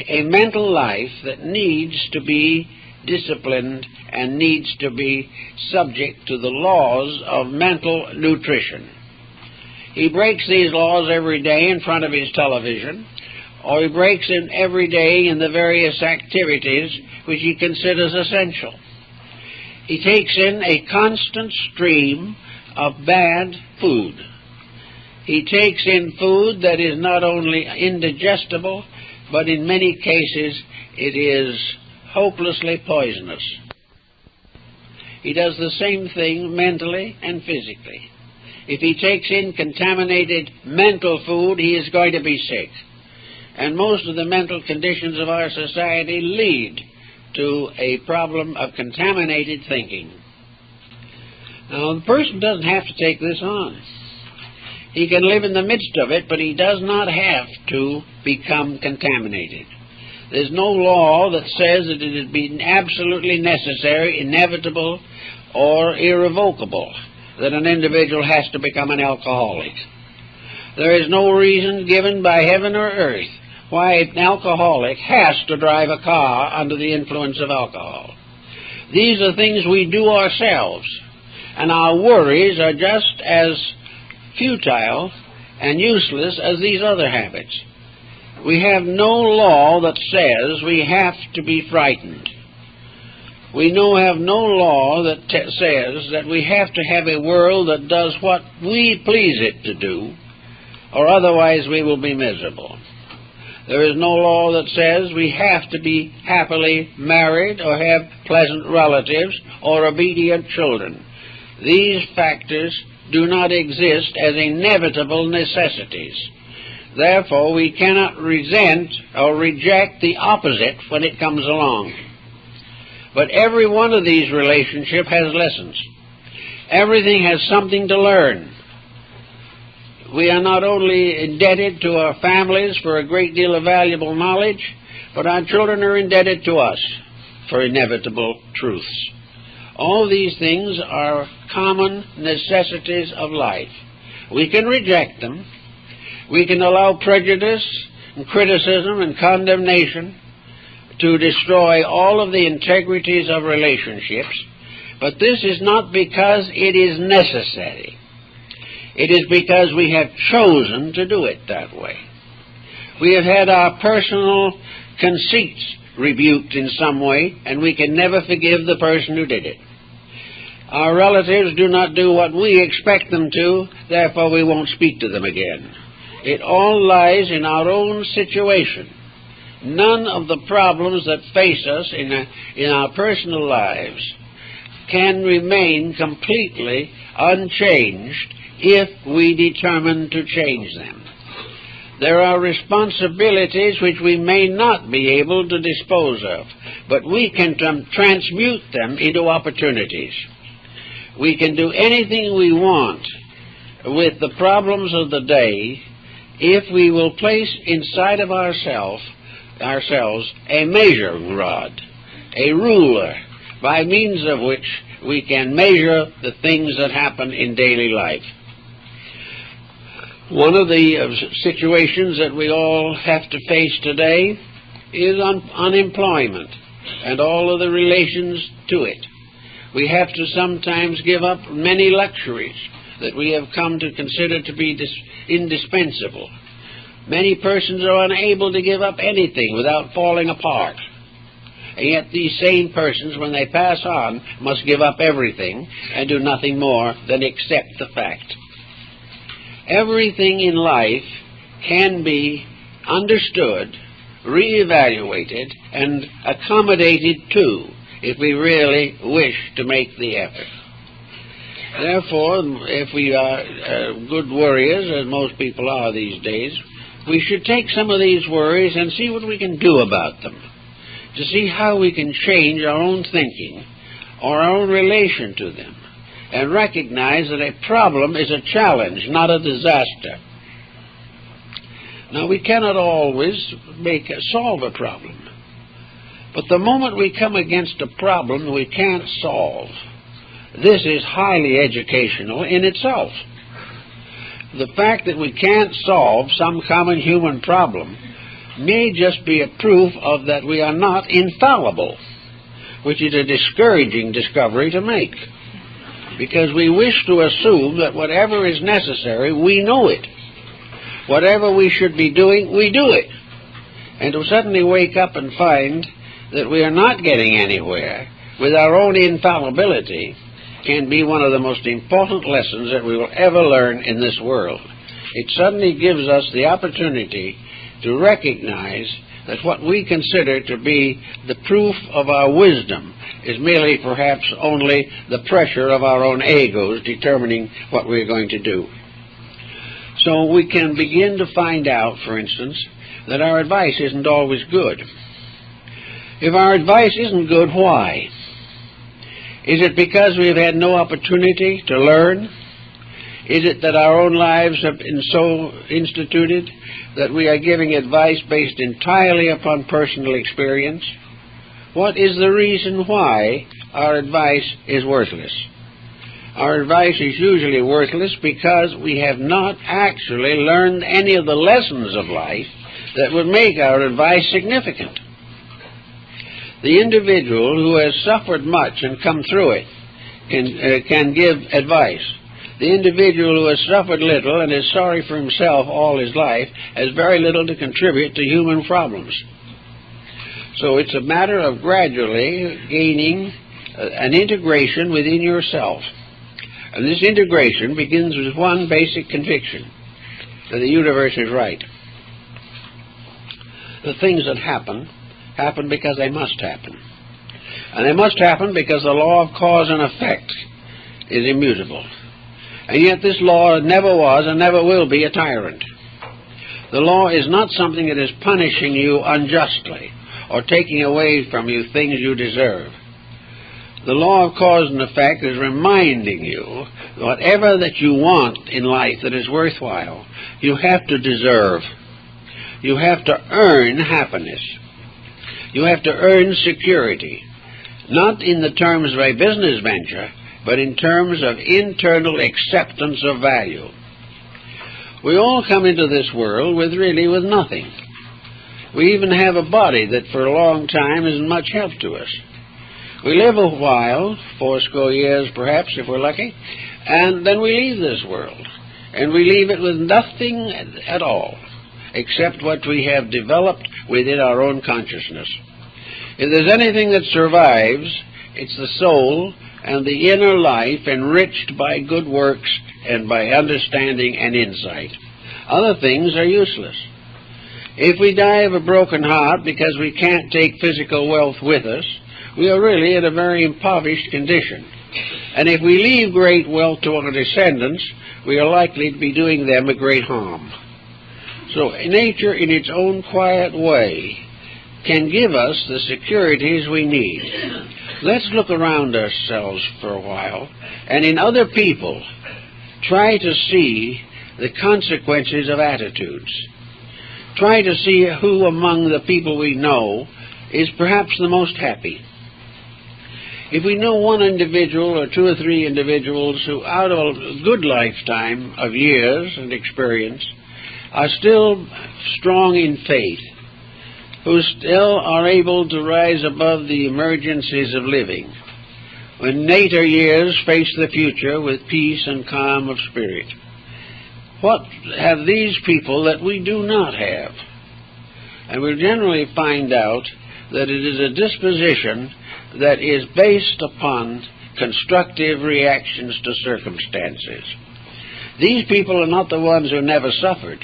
a mental life that needs to be disciplined and needs to be subject to the laws of mental nutrition. He breaks these laws every day in front of his television, or he breaks them every day in the various activities which he considers essential. He takes in a constant stream of bad food. He takes in food that is not only indigestible, but in many cases it is hopelessly poisonous. He does the same thing mentally and physically. If he takes in contaminated mental food, he is going to be sick. And most of the mental conditions of our society lead to a problem of contaminated thinking. Now, the person doesn't have to take this on. He can live in the midst of it, but he does not have to become contaminated. There's no law that says that it is being absolutely necessary, inevitable, or irrevocable that an individual has to become an alcoholic. There is no reason given by heaven or earth why an alcoholic has to drive a car under the influence of alcohol. These are things we do ourselves, and our worries are just as futile and useless as these other habits. We have no law that says we have to be frightened. We have no law that says that we have to have a world that does what we please it to do, or otherwise we will be miserable. There is no law that says we have to be happily married or have pleasant relatives or obedient children. These factors do not exist as inevitable necessities. Therefore, we cannot resent or reject the opposite when it comes along. But every one of these relationships has lessons. Everything has something to learn. We are not only indebted to our families for a great deal of valuable knowledge, but our children are indebted to us for inevitable truths. All these things are common necessities of life. We can reject them. We can allow prejudice and criticism and condemnation to destroy all of the integrities of relationships, But this is not because it is necessary. It is because we have chosen to do it that way. We have had our personal conceits rebuked in some way, and we can never forgive the person who did it. Our relatives do not do what we expect them to, therefore we won't speak to them again. It all lies in our own situation. None of the problems that face us in our personal lives can remain completely unchanged if we determine to change them. There are responsibilities which we may not be able to dispose of, but we can transmute them into opportunities. We can do anything we want with the problems of the day if we will place inside of ourselves a measuring rod, a ruler, by means of which we can measure the things that happen in daily life. One of the situations that we all have to face today is unemployment and all of the relations to it. We have to sometimes give up many luxuries that we have come to consider to be indispensable. Many persons are unable to give up anything without falling apart. And yet these same persons, when they pass on, must give up everything and do nothing more than accept the fact. Everything in life can be understood, reevaluated, and accommodated to, if we really wish to make the effort. Therefore, if we are good worriers, as most people are these days, we should take some of these worries and see what we can do about them, to see how we can change our own thinking or our own relation to them, and recognize that a problem is a challenge, not a disaster. Now, we cannot always solve a problem, but the moment we come against a problem we can't solve, this is highly educational in itself. The fact that we can't solve some common human problem may just be a proof of that we are not infallible, which is a discouraging discovery to make, because we wish to assume that whatever is necessary, we know it. Whatever we should be doing, we do it. And to suddenly wake up and find that we are not getting anywhere with our own infallibility can be one of the most important lessons that we will ever learn in this world. It suddenly gives us the opportunity to recognize that what we consider to be the proof of our wisdom is merely perhaps only the pressure of our own egos determining what we're going to do. So we can begin to find out, for instance, that our advice isn't always good. If our advice isn't good, why? Is it because we have had no opportunity to learn? Is it that our own lives have been so instituted that we are giving advice based entirely upon personal experience? What is the reason why our advice is worthless? Our advice is usually worthless because we have not actually learned any of the lessons of life that would make our advice significant. The individual who has suffered much and come through it can give advice. The individual who has suffered little and is sorry for himself all his life has very little to contribute to human problems. So it's a matter of gradually gaining an integration within yourself. And this integration begins with one basic conviction, that the universe is right. The things that happen because they must happen. And they must happen because the law of cause and effect is immutable. And yet this law never was and never will be a tyrant. The law is not something that is punishing you unjustly or taking away from you things you deserve. The law of cause and effect is reminding you whatever that you want in life that is worthwhile, you have to deserve. You have to earn happiness. You have to earn security, not in the terms of a business venture, but in terms of internal acceptance of value. We all come into this world with nothing. We even have a body that for a long time isn't much help to us. We live a while, 80 years perhaps if we're lucky, and then we leave this world. And we leave it with nothing at all, except what we have developed within our own consciousness. If there's anything that survives, it's the soul and the inner life enriched by good works and by understanding and insight. Other things are useless. If we die of a broken heart because we can't take physical wealth with us, we are really in a very impoverished condition. And if we leave great wealth to our descendants, we are likely to be doing them a great harm. So nature, in its own quiet way, can give us the securities we need. Let's look around ourselves for a while, and in other people, try to see the consequences of attitudes. Try to see who among the people we know is perhaps the most happy. If we know one individual or 2 or 3 individuals who, out of a good lifetime of years and experience, are still strong in faith, who still are able to rise above the emergencies of living, when later years face the future with peace and calm of spirit. What have these people that we do not have? And we'll generally find out that it is a disposition that is based upon constructive reactions to circumstances. These people are not the ones who never suffered,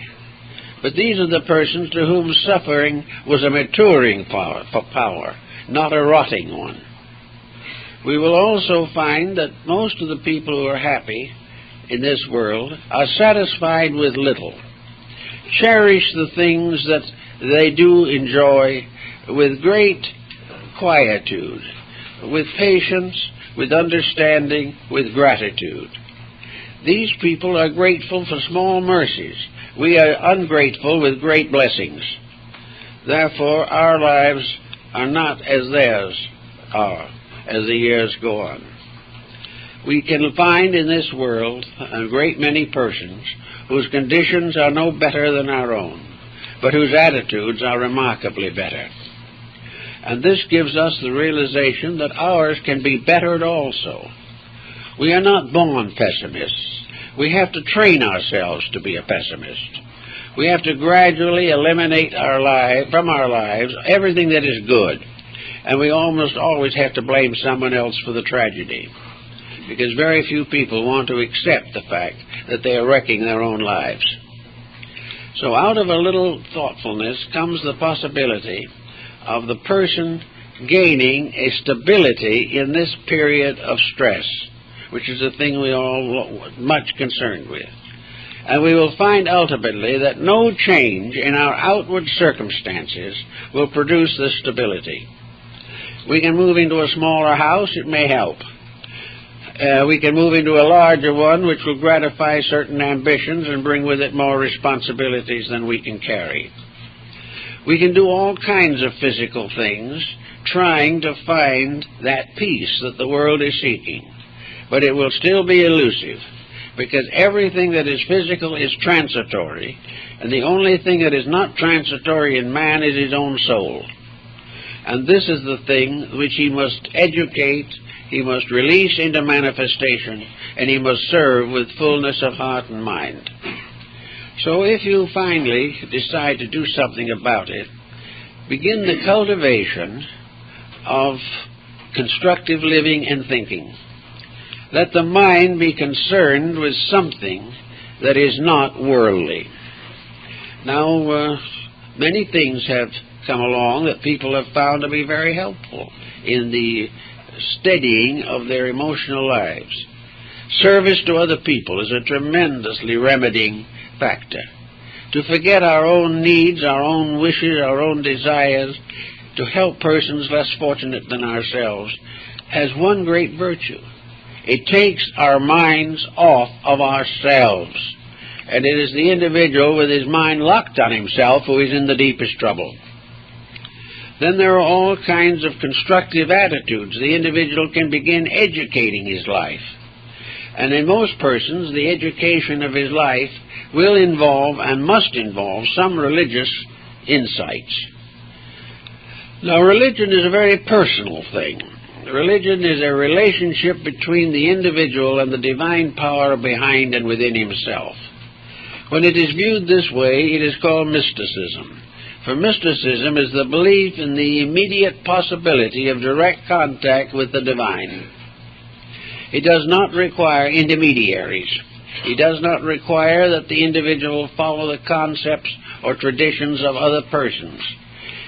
but these are the persons to whom suffering was a maturing power, not a rotting one. We will also find that most of the people who are happy in this world are satisfied with little, cherish the things that they do enjoy with great quietude, with patience, with understanding, with gratitude. These people are grateful for small mercies. We are ungrateful with great blessings. Therefore, our lives are not as theirs are as the years go on. We can find in this world a great many persons whose conditions are no better than our own, but whose attitudes are remarkably better. And this gives us the realization that ours can be bettered also. We are not born pessimists. We have to train ourselves to be a pessimist. We have to gradually eliminate from our lives everything that is good. And we almost always have to blame someone else for the tragedy, because very few people want to accept the fact that they are wrecking their own lives. So out of a little thoughtfulness comes the possibility of the person gaining a stability in this period of stress, which is a thing we are all much concerned with. And we will find ultimately that no change in our outward circumstances will produce this stability. We can move into a smaller house, it may help. We can move into a larger one, which will gratify certain ambitions and bring with it more responsibilities than we can carry. We can do all kinds of physical things, trying to find that peace that the world is seeking. But it will still be elusive, because everything that is physical is transitory, and the only thing that is not transitory in man is his own soul. And this is the thing which he must educate, he must release into manifestation, and he must serve with fullness of heart and mind. So if you finally decide to do something about it, begin the cultivation of constructive living and thinking. Let the mind be concerned with something that is not worldly. Now, many things have come along that people have found to be very helpful in the steadying of their emotional lives. Service to other people is a tremendously remedying factor. To forget our own needs, our own wishes, our own desires, to help persons less fortunate than ourselves, has one great virtue. It takes our minds off of ourselves, and it is the individual with his mind locked on himself who is in the deepest trouble. Then there are all kinds of constructive attitudes. The individual can begin educating his life. And in most persons, the education of his life will involve and must involve some religious insights. Now, religion is a very personal thing. Religion is a relationship between the individual and the divine power behind and within himself. When it is viewed this way, it is called mysticism. For mysticism is the belief in the immediate possibility of direct contact with the divine. It does not require intermediaries. It does not require that the individual follow the concepts or traditions of other persons.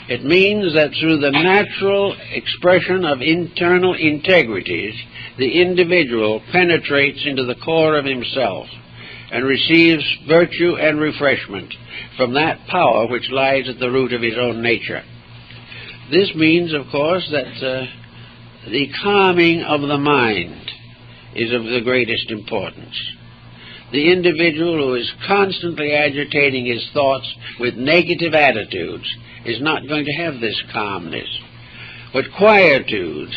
It means that through the natural expression of internal integrities, the individual penetrates into the core of himself and receives virtue and refreshment from that power which lies at the root of his own nature. This means, of course, that the calming of the mind is of the greatest importance. The individual who is constantly agitating his thoughts with negative attitudes is not going to have this calmness. But quietude,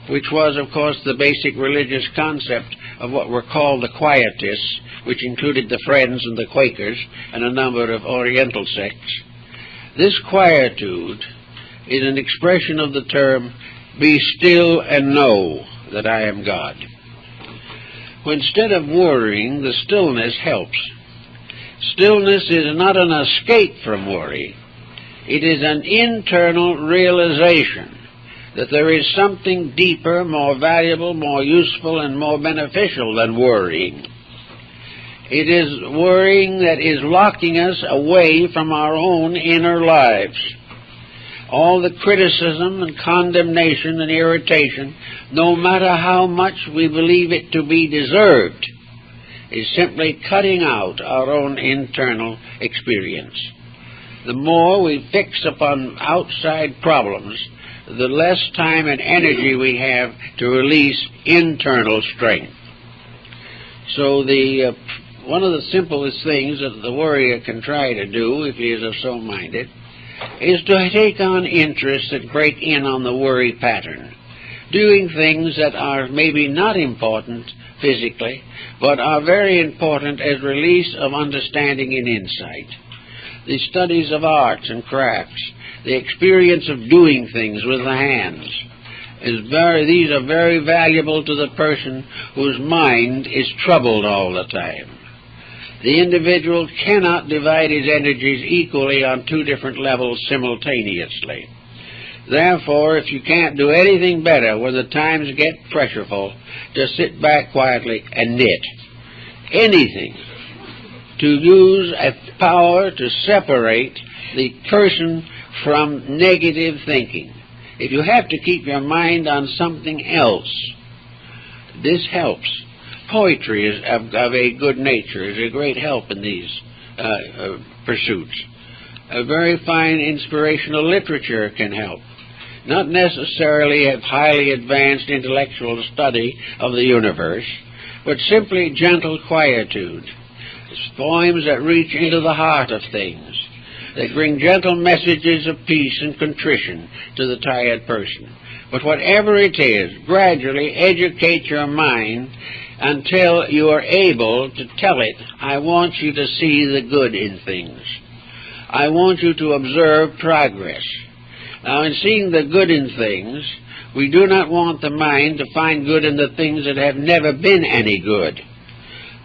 which was, of course, the basic religious concept of what were called the Quietists, which included the Friends and the Quakers and a number of Oriental sects, this quietude is an expression of the term, "Be still and know that I am God." Instead of worrying, the stillness helps. Stillness is not an escape from worry. It is an internal realization that there is something deeper, more valuable, more useful, and more beneficial than worrying. It is worrying that is locking us away from our own inner lives. All the criticism and condemnation and irritation, no matter how much we believe it to be deserved, is simply cutting out our own internal experience. The more we fix upon outside problems, the less time and energy we have to release internal strength. So one of the simplest things that the worrier can try to do, if he is of so minded, is to take on interests that break in on the worry pattern, doing things that are maybe not important physically, but are very important as release of understanding and insight. The studies of arts and crafts, the experience of doing things with the hands, these are very valuable to the person whose mind is troubled all the time. The individual cannot divide his energies equally on two different levels simultaneously. Therefore, if you can't do anything better when the times get pressureful, just sit back quietly and knit. Anything to use a power to separate the person from negative thinking. If you have to keep your mind on something else, this helps. Poetry is of a good nature, is a great help in these pursuits. A very fine inspirational literature can help. Not necessarily a highly advanced intellectual study of the universe, but simply gentle quietude. Poems that reach into the heart of things, that bring gentle messages of peace and contrition to the tired person. But whatever it is, gradually educate your mind until you are able to tell it, I want you to see the good in things. I want you to observe progress. Now, in seeing the good in things, we do not want the mind to find good in the things that have never been any good.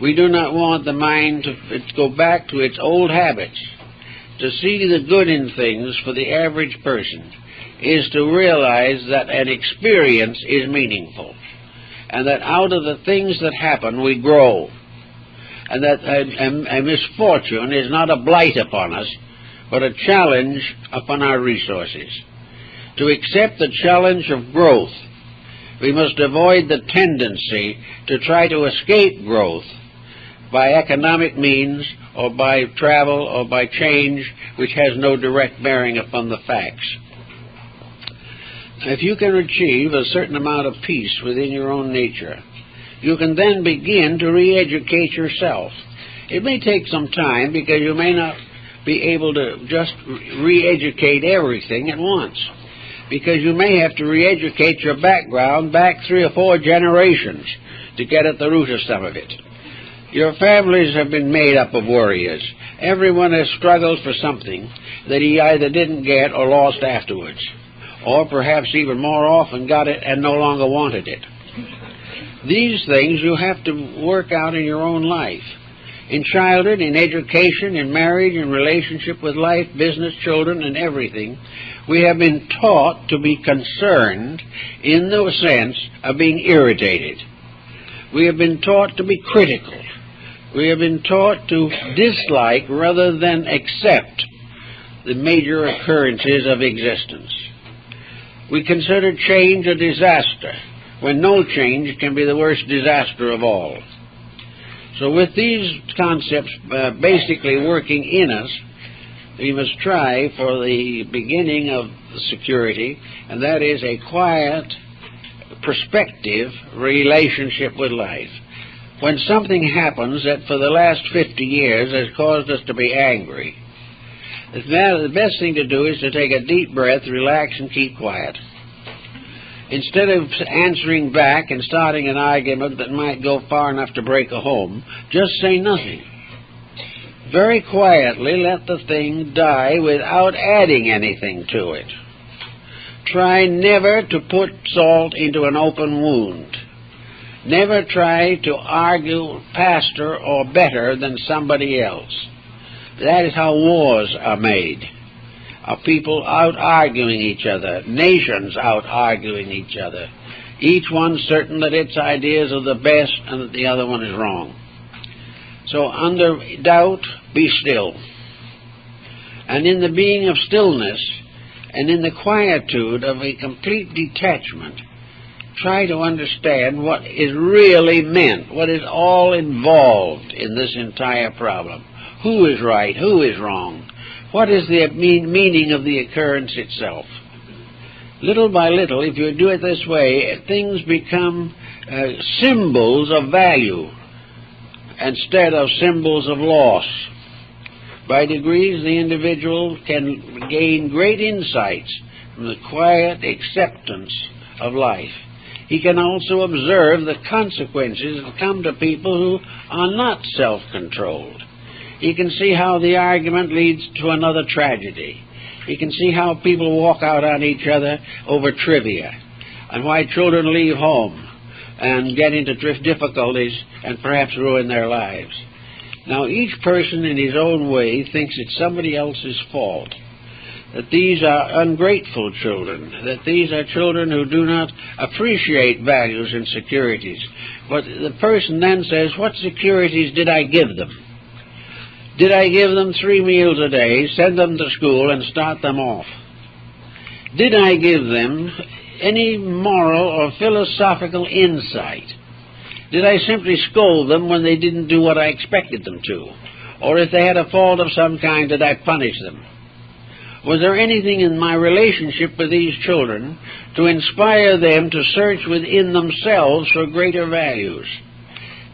We do not want the mind to go back to its old habits. To see the good in things for the average person is to realize that an experience is meaningful, and that out of the things that happen we grow, and that a misfortune is not a blight upon us, but a challenge upon our resources. To accept the challenge of growth, we must avoid the tendency to try to escape growth by economic means or by travel or by change which has no direct bearing upon the facts. If you can achieve a certain amount of peace within your own nature, you can then begin to re-educate yourself. It may take some time because you may not be able to just re-educate everything at once, because you may have to re-educate your background back 3 or 4 generations to get at the root of some of it. Your families have been made up of warriors. Everyone has struggled for something that he either didn't get or lost afterwards. or perhaps even more often got it and no longer wanted it. These things you have to work out in your own life. In childhood, in education, in marriage, in relationship with life, business, children, and everything, we have been taught to be concerned in the sense of being irritated. We have been taught to be critical. We have been taught to dislike rather than accept the major occurrences of existence. We consider change a disaster, when no change can be the worst disaster of all. So with these concepts basically working in us, we must try for the beginning of security, and that is a quiet, perspective relationship with life. When something happens that for the last 50 years has caused us to be angry, the best thing to do is to take a deep breath, relax, and keep quiet. Instead of answering back and starting an argument that might go far enough to break a home, just say nothing. Very quietly let the thing die without adding anything to it. Try never to put salt into an open wound. Never try to argue faster or better than somebody else. That is how wars are made. Of people out-arguing each other, nations out-arguing each other, each one certain that its ideas are the best and that the other one is wrong. So under doubt, be still. And in the being of stillness and in the quietude of a complete detachment, try to understand what is really meant, what is all involved in this entire problem. Who is right? Who is wrong? What is the meaning of the occurrence itself? Little by little, if you do it this way, things become symbols of value instead of symbols of loss. By degrees, the individual can gain great insights from the quiet acceptance of life. He can also observe the consequences that come to people who are not self-controlled. He can see how the argument leads to another tragedy. He can see how people walk out on each other over trivia, and why children leave home and get into difficulties and perhaps ruin their lives. Now, each person in his own way thinks it's somebody else's fault, that these are ungrateful children, that these are children who do not appreciate values and securities. But the person then says, what securities did I give them? Did I give them 3 meals a day, send them to school, and start them off? Did I give them any moral or philosophical insight? Did I simply scold them when they didn't do what I expected them to? Or if they had a fault of some kind, did I punish them? Was there anything in my relationship with these children to inspire them to search within themselves for greater values?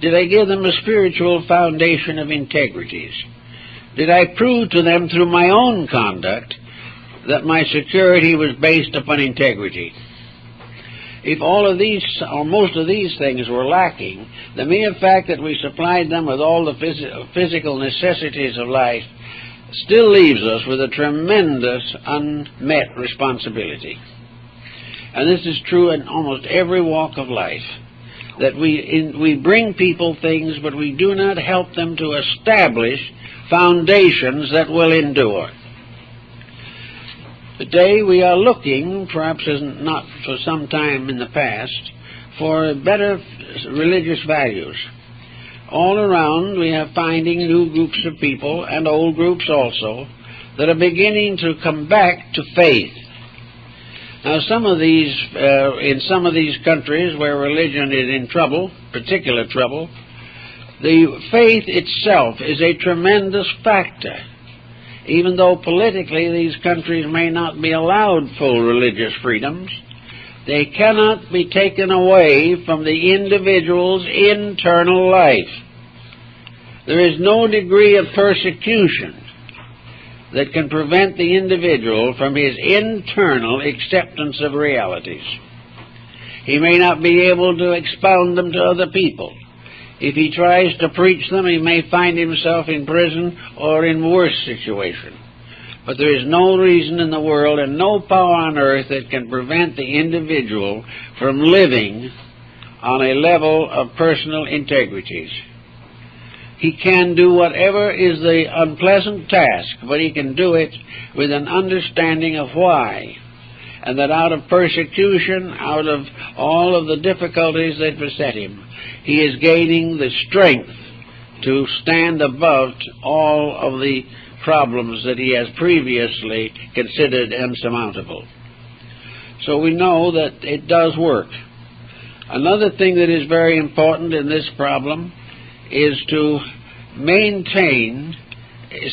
Did I give them a spiritual foundation of integrities? Did I prove to them through my own conduct that my security was based upon integrity? If all of these, or most of these things were lacking, the mere fact that we supplied them with all the physical necessities of life still leaves us with a tremendous unmet responsibility. And this is true in almost every walk of life, that we bring people things, but we do not help them to establish foundations that will endure. Today we are looking, perhaps not for some time in the past, for better religious values. All around we are finding new groups of people, and old groups also, that are beginning to come back to faith. Now, in some of these countries where religion is in trouble, particular trouble, the faith itself is a tremendous factor. Even though politically these countries may not be allowed full religious freedoms, they cannot be taken away from the individual's internal life. There is no degree of persecution that can prevent the individual from his internal acceptance of realities. He may not be able to expound them to other people. If he tries to preach them, he may find himself in prison or in worse situation. But there is no reason in the world and no power on earth that can prevent the individual from living on a level of personal integrities. He can do whatever is the unpleasant task, but he can do it with an understanding of why, and that out of persecution, out of all of the difficulties that beset him, he is gaining the strength to stand above all of the problems that he has previously considered insurmountable. So we know that it does work. Another thing that is very important in this problem is to maintain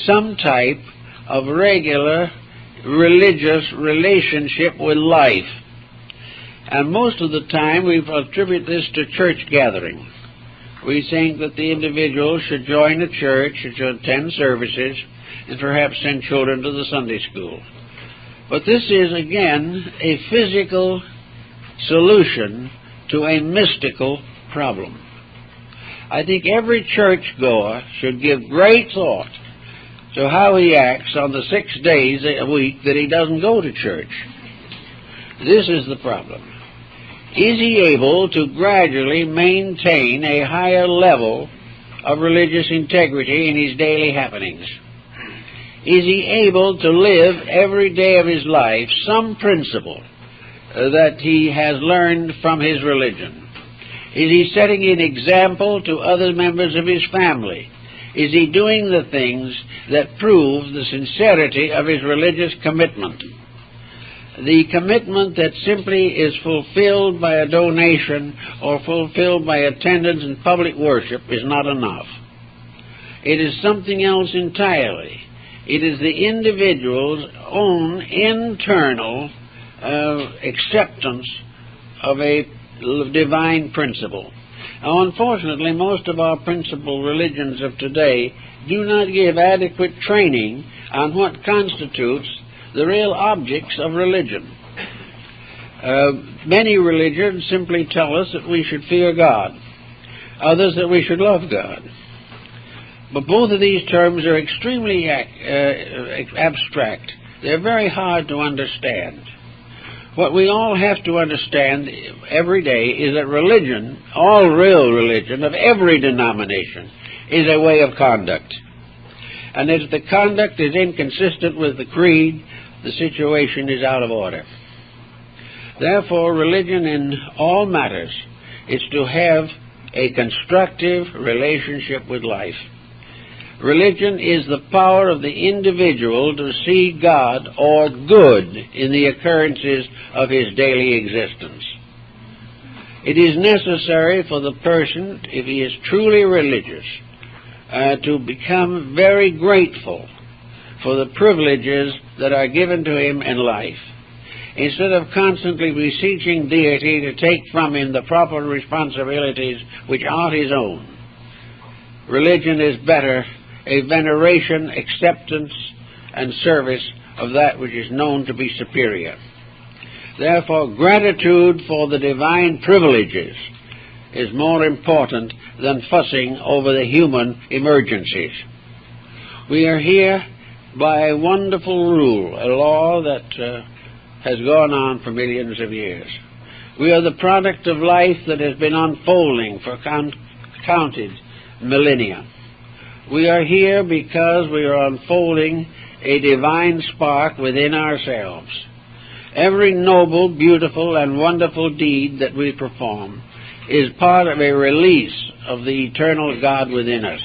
some type of regular religious relationship with life. And most of the time we attribute this to church gathering. We think that the individual should join a church, should attend services, and perhaps send children to the Sunday school. But this is, again, a physical solution to a mystical problem. I think every churchgoer should give great thought to how he acts on the 6 days a week that he doesn't go to church. This is the problem. Is he able to gradually maintain a higher level of religious integrity in his daily happenings? Is he able to live every day of his life some principle that he has learned from his religion? Is he setting an example to other members of his family? Is he doing the things that prove the sincerity of his religious commitment? The commitment that simply is fulfilled by a donation or fulfilled by attendance in public worship is not enough. It is something else entirely. It is the individual's own internal acceptance of a divine principle. Now, unfortunately, most of our principal religions of today do not give adequate training on what constitutes the real objects of religion. Many religions simply tell us that we should fear God, others that we should love God. But both of these terms are extremely abstract. They're very hard to understand. What we all have to understand every day is that religion, all real religion of every denomination, is a way of conduct. And if the conduct is inconsistent with the creed, the situation is out of order. Therefore, religion in all matters is to have a constructive relationship with life. Religion is the power of the individual to see God or good in the occurrences of his daily existence. It is necessary for the person, if he is truly religious, to become very grateful for the privileges that are given to him in life, instead of constantly beseeching deity to take from him the proper responsibilities which are his own. Religion is better a veneration, acceptance, and service of that which is known to be superior. Therefore, gratitude for the divine privileges is more important than fussing over the human emergencies. We are here by a wonderful rule, a law that has gone on for millions of years. We are the product of life that has been unfolding for counted millennia. We are here because we are unfolding a divine spark within ourselves. Every noble, beautiful, and wonderful deed that we perform is part of a release of the eternal God within us.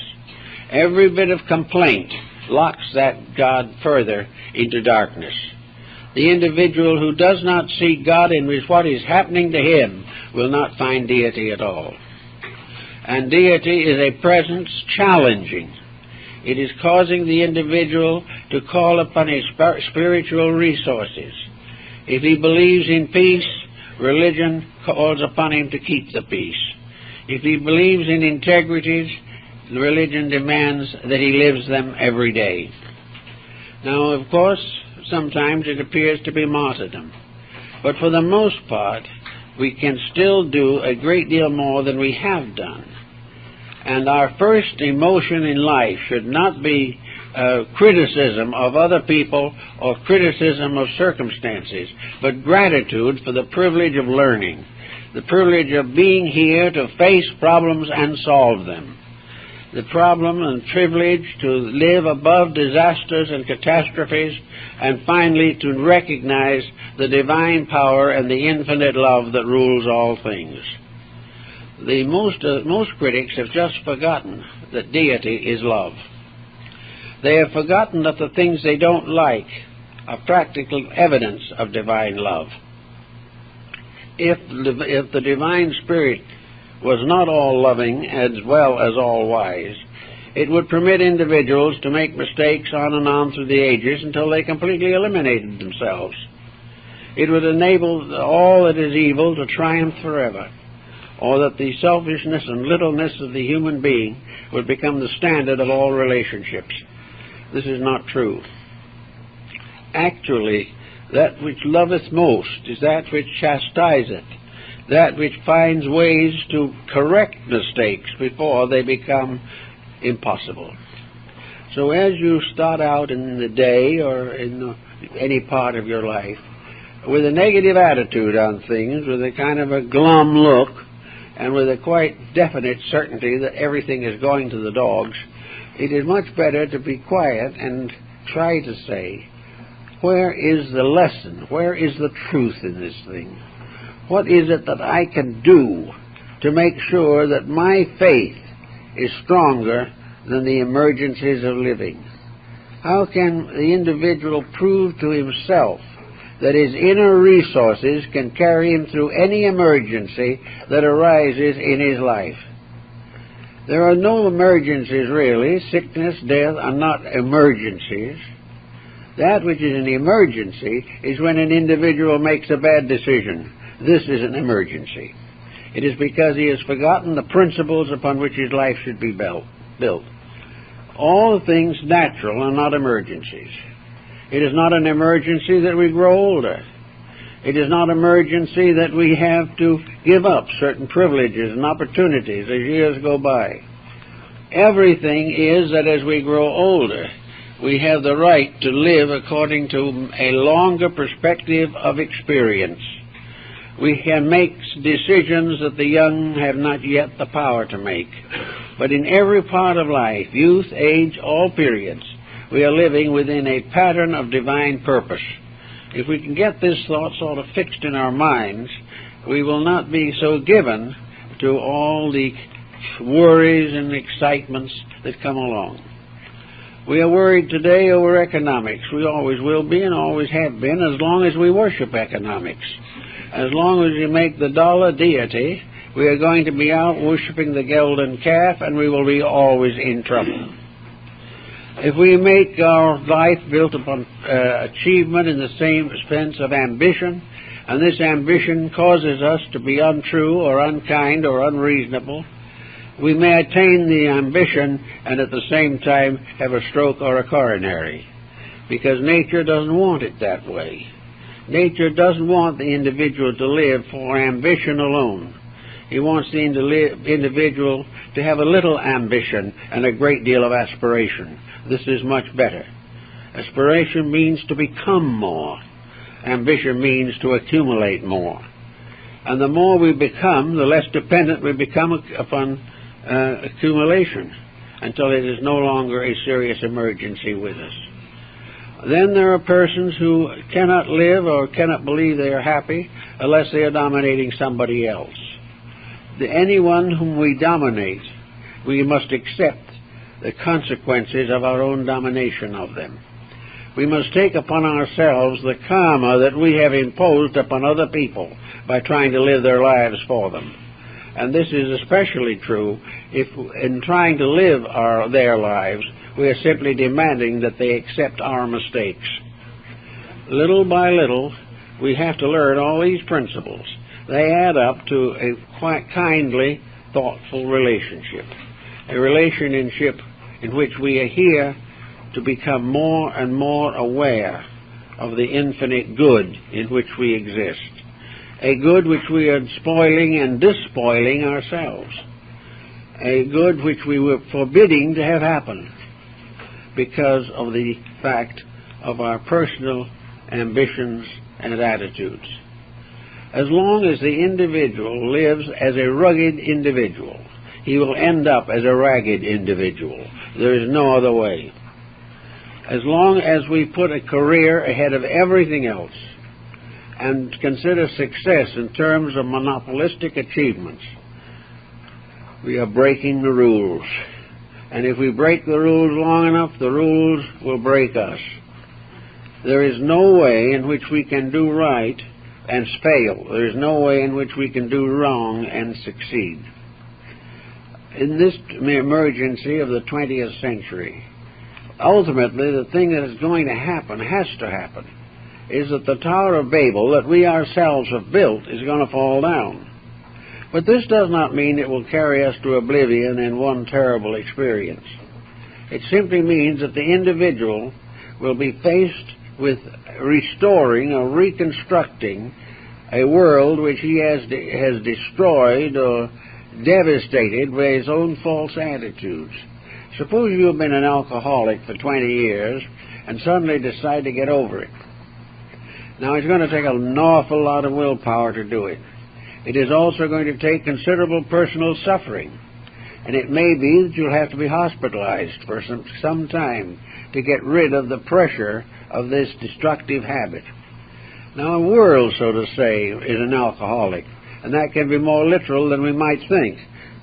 Every bit of complaint locks that God further into darkness. The individual who does not see God in what is happening to him will not find deity at all. And deity is a presence challenging. It is causing the individual to call upon his spiritual resources. If he believes in peace, religion calls upon him to keep the peace. If he believes in integrities, religion demands that he lives them every day. Now, of course, sometimes it appears to be martyrdom. But for the most part, we can still do a great deal more than we have done. And our first emotion in life should not be criticism of other people or criticism of circumstances, but gratitude for the privilege of learning, the privilege of being here to face problems and solve them, the problem and privilege to live above disasters and catastrophes, and finally to recognize the divine power and the infinite love that rules all things. Most critics have just forgotten that deity is love. They have forgotten that the things they don't like are practical evidence of divine love. If the divine spirit was not all loving as well as all wise, it would permit individuals to make mistakes on and on through the ages until they completely eliminated themselves. It would enable all that is evil to triumph forever, or that the selfishness and littleness of the human being would become the standard of all relationships. This is not true. Actually, that which loveth most is that which chastiseth, that which finds ways to correct mistakes before they become impossible. So as you start out in the day or in any part of your life with a negative attitude on things, with a kind of a glum look, and with a quite definite certainty that everything is going to the dogs, it is much better to be quiet and try to say, where is the lesson? Where is the truth in this thing? What is it that I can do to make sure that my faith is stronger than the emergencies of living? How can the individual prove to himself that his inner resources can carry him through any emergency that arises in his life? There are no emergencies, really. Sickness, death are not emergencies. That which is an emergency is when an individual makes a bad decision. This is an emergency. It is because he has forgotten the principles upon which his life should be built. All things natural are not emergencies. It is not an emergency that we grow older. It is not an emergency that we have to give up certain privileges and opportunities as years go by. Everything is that as we grow older, we have the right to live according to a longer perspective of experience. We can make decisions that the young have not yet the power to make. But in every part of life, youth, age, all periods, we are living within a pattern of divine purpose. If we can get this thought sort of fixed in our minds, we will not be so given to all the worries and excitements that come along. We are worried today over economics. We always will be and always have been as long as we worship economics. As long as we make the dollar deity, we are going to be out worshiping the golden calf, and we will be always in trouble. If we make our life built upon achievement in the same sense of ambition, and this ambition causes us to be untrue or unkind or unreasonable, we may attain the ambition and at the same time have a stroke or a coronary, because nature doesn't want it that way. Nature doesn't want the individual to live for ambition alone. He wants the individual to have a little ambition and a great deal of aspiration. This is much better. Aspiration means to become more. Ambition means to accumulate more. And the more we become, the less dependent we become upon accumulation, until it is no longer a serious emergency with us. Then there are persons who cannot live or cannot believe they are happy unless they are dominating somebody else. Anyone whom we dominate, we must accept the consequences of our own domination of them. We must take upon ourselves the karma that we have imposed upon other people by trying to live their lives for them. And this is especially true if, in trying to live their lives, we are simply demanding that they accept our mistakes. Little by little, we have to learn all these principles. They add up to a quite kindly, thoughtful relationship. A relationship in which we are here to become more and more aware of the infinite good in which we exist. A good which we are spoiling and despoiling ourselves. A good which we were forbidding to have happen. because of the fact of our personal ambitions and attitudes. As long as the individual lives as a rugged individual, he will end up as a ragged individual. There is no other way. As long as we put a career ahead of everything else and consider success in terms of monopolistic achievements, we are breaking the rules. And if we break the rules long enough, the rules will break us. There is no way in which we can do right and fail. There is no way in which we can do wrong and succeed. In this emergency of the 20th century, ultimately the thing that is going to happen, has to happen, is that the Tower of Babel that we ourselves have built is going to fall down. But this does not mean it will carry us to oblivion in one terrible experience. It simply means that the individual will be faced with restoring or reconstructing a world which he has destroyed or devastated by his own false attitudes. Suppose you have been an alcoholic for 20 years and suddenly decide to get over it. Now, it's going to take an awful lot of willpower to do it. It is also going to take considerable personal suffering, and it may be that you'll have to be hospitalized for some time to get rid of the pressure of this destructive habit. Now, a world, so to say, is an alcoholic, and that can be more literal than we might think,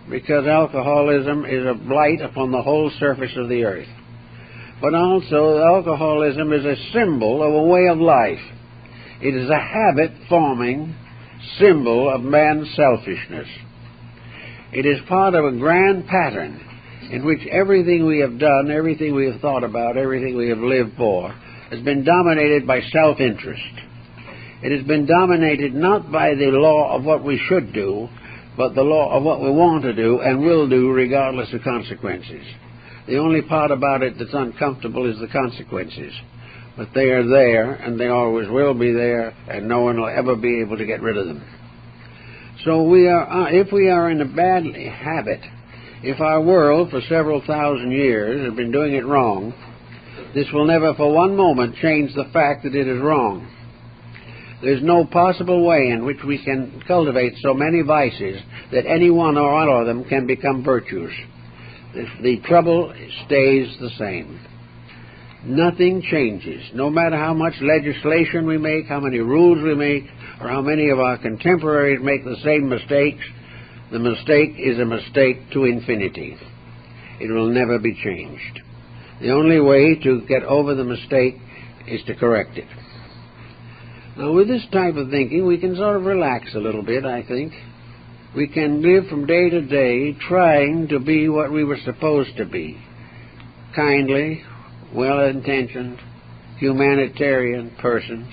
because alcoholism is a blight upon the whole surface of the earth. But also, alcoholism is a symbol of a way of life. It is a habit-forming symbol of man's selfishness. It is part of a grand pattern in which everything we have done, everything we have thought about, everything we have lived for, has been dominated by self-interest. It has been dominated not by the law of what we should do, but the law of what we want to do and will do regardless of consequences. The only part about it that's uncomfortable is the consequences. But they are there, and they always will be there, and no one will ever be able to get rid of them. So if we are in a bad habit, if our world for several thousand years has been doing it wrong, this will never for one moment change the fact that it is wrong. There's no possible way in which we can cultivate so many vices that any one or all of them can become virtues. The trouble stays the same. Nothing changes. No matter how much legislation we make, how many rules we make, or how many of our contemporaries make the same mistakes, the mistake is a mistake to infinity. It will never be changed. The only way to get over the mistake is to correct it. Now, with this type of thinking, we can sort of relax a little bit, I think. We can live from day to day trying to be what we were supposed to be. Kindly, well-intentioned, humanitarian persons,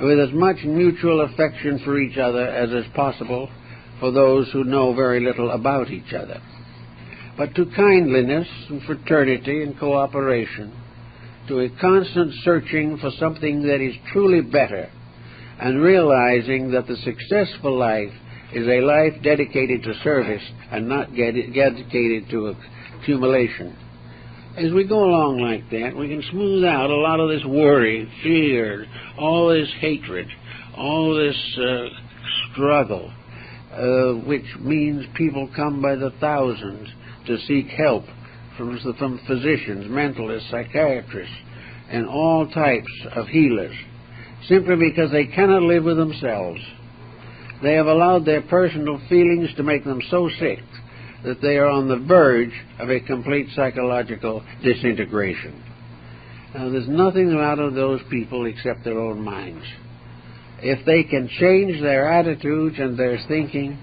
with as much mutual affection for each other as is possible for those who know very little about each other. But to kindliness and fraternity and cooperation, to a constant searching for something that is truly better, and realizing that the successful life is a life dedicated to service and not dedicated to accumulation. As we go along like that, we can smooth out a lot of this worry, fear, all this hatred, all this struggle, which means people come by the thousands to seek help from physicians, mentalists, psychiatrists, and all types of healers, simply because they cannot live with themselves. They have allowed their personal feelings to make them so sick that they are on the verge of a complete psychological disintegration. Now, there's nothing out of those people except their own minds. If they can change their attitudes and their thinking,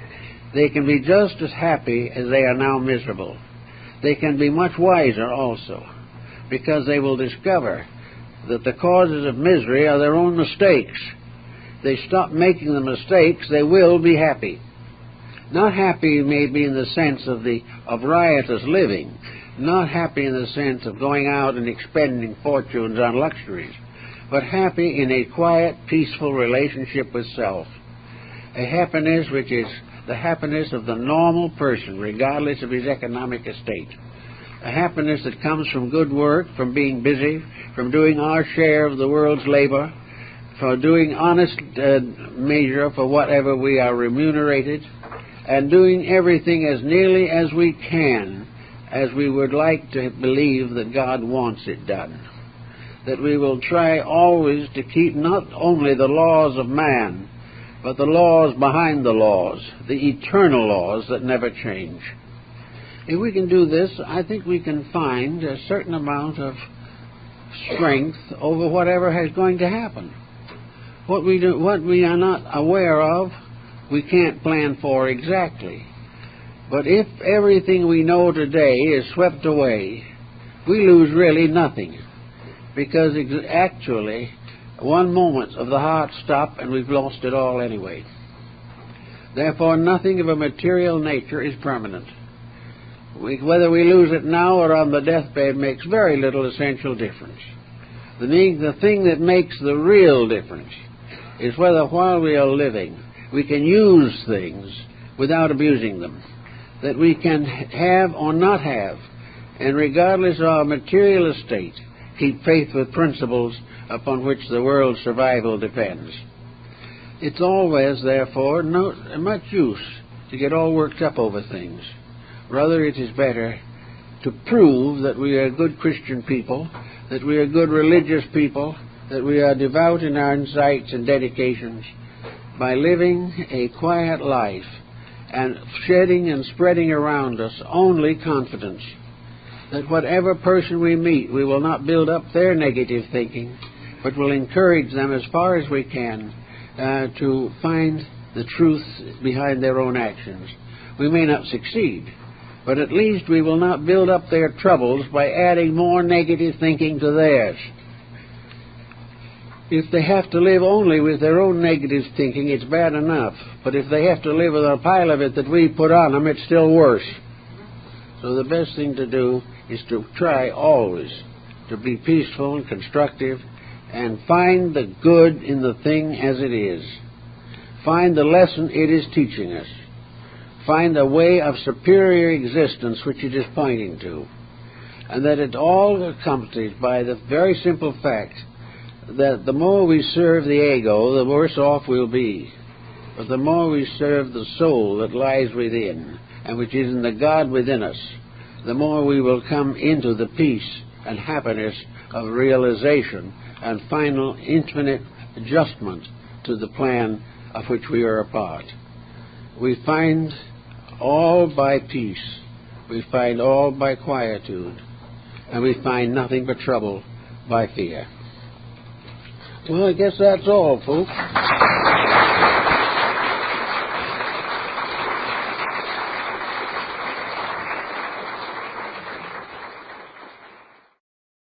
they can be just as happy as they are now miserable. They can be much wiser also, because they will discover that the causes of misery are their own mistakes. They stop making the mistakes, they will be happy. Not happy maybe in the sense of riotous living, not happy in the sense of going out and expending fortunes on luxuries, but happy in a quiet, peaceful relationship with self. A happiness which is the happiness of the normal person, regardless of his economic estate. a happiness that comes from good work, from being busy, from doing our share of the world's labor, for doing honest measure for whatever we are remunerated, and doing everything as nearly as we can, as we would like to believe that God wants it done. That we will try always to keep not only the laws of man, but the laws behind the laws, the eternal laws that never change. If we can do this, I think we can find a certain amount of strength over whatever is going to happen. What we are not aware of, we can't plan for exactly. But if everything we know today is swept away, we lose really nothing. Because actually, one moment of the heart stop and we've lost it all anyway. Therefore, nothing of a material nature is permanent. Whether we lose it now or on the deathbed makes very little essential difference. The thing that makes the real difference is whether while we are living we can use things without abusing them, that we can have or not have, and regardless of our material estate, keep faith with principles upon which the world's survival depends. It's always, therefore, not much use to get all worked up over things. Rather, it is better to prove that we are good Christian people, that we are good religious people, that we are devout in our insights and dedications, by living a quiet life and shedding and spreading around us only confidence that whatever person we meet, we will not build up their negative thinking, but will encourage them as far as we can to find the truth behind their own actions. We may not succeed, but at least we will not build up their troubles by adding more negative thinking to theirs. If they have to live only with their own negative thinking, it's bad enough. But if they have to live with a pile of it that we put on them, it's still worse. So the best thing to do is to try always to be peaceful and constructive and find the good in the thing as it is. Find the lesson it is teaching us. Find a way of superior existence which it is pointing to. And that it's all accomplished by the very simple fact that the more we serve the ego, the worse off we'll be. But the more we serve the soul that lies within, and which is in the God within us, the more we will come into the peace and happiness of realization and final infinite adjustment to the plan of which we are a part. We find all by peace, we find all by quietude, and we find nothing but trouble by fear. Well, I guess that's all, folks.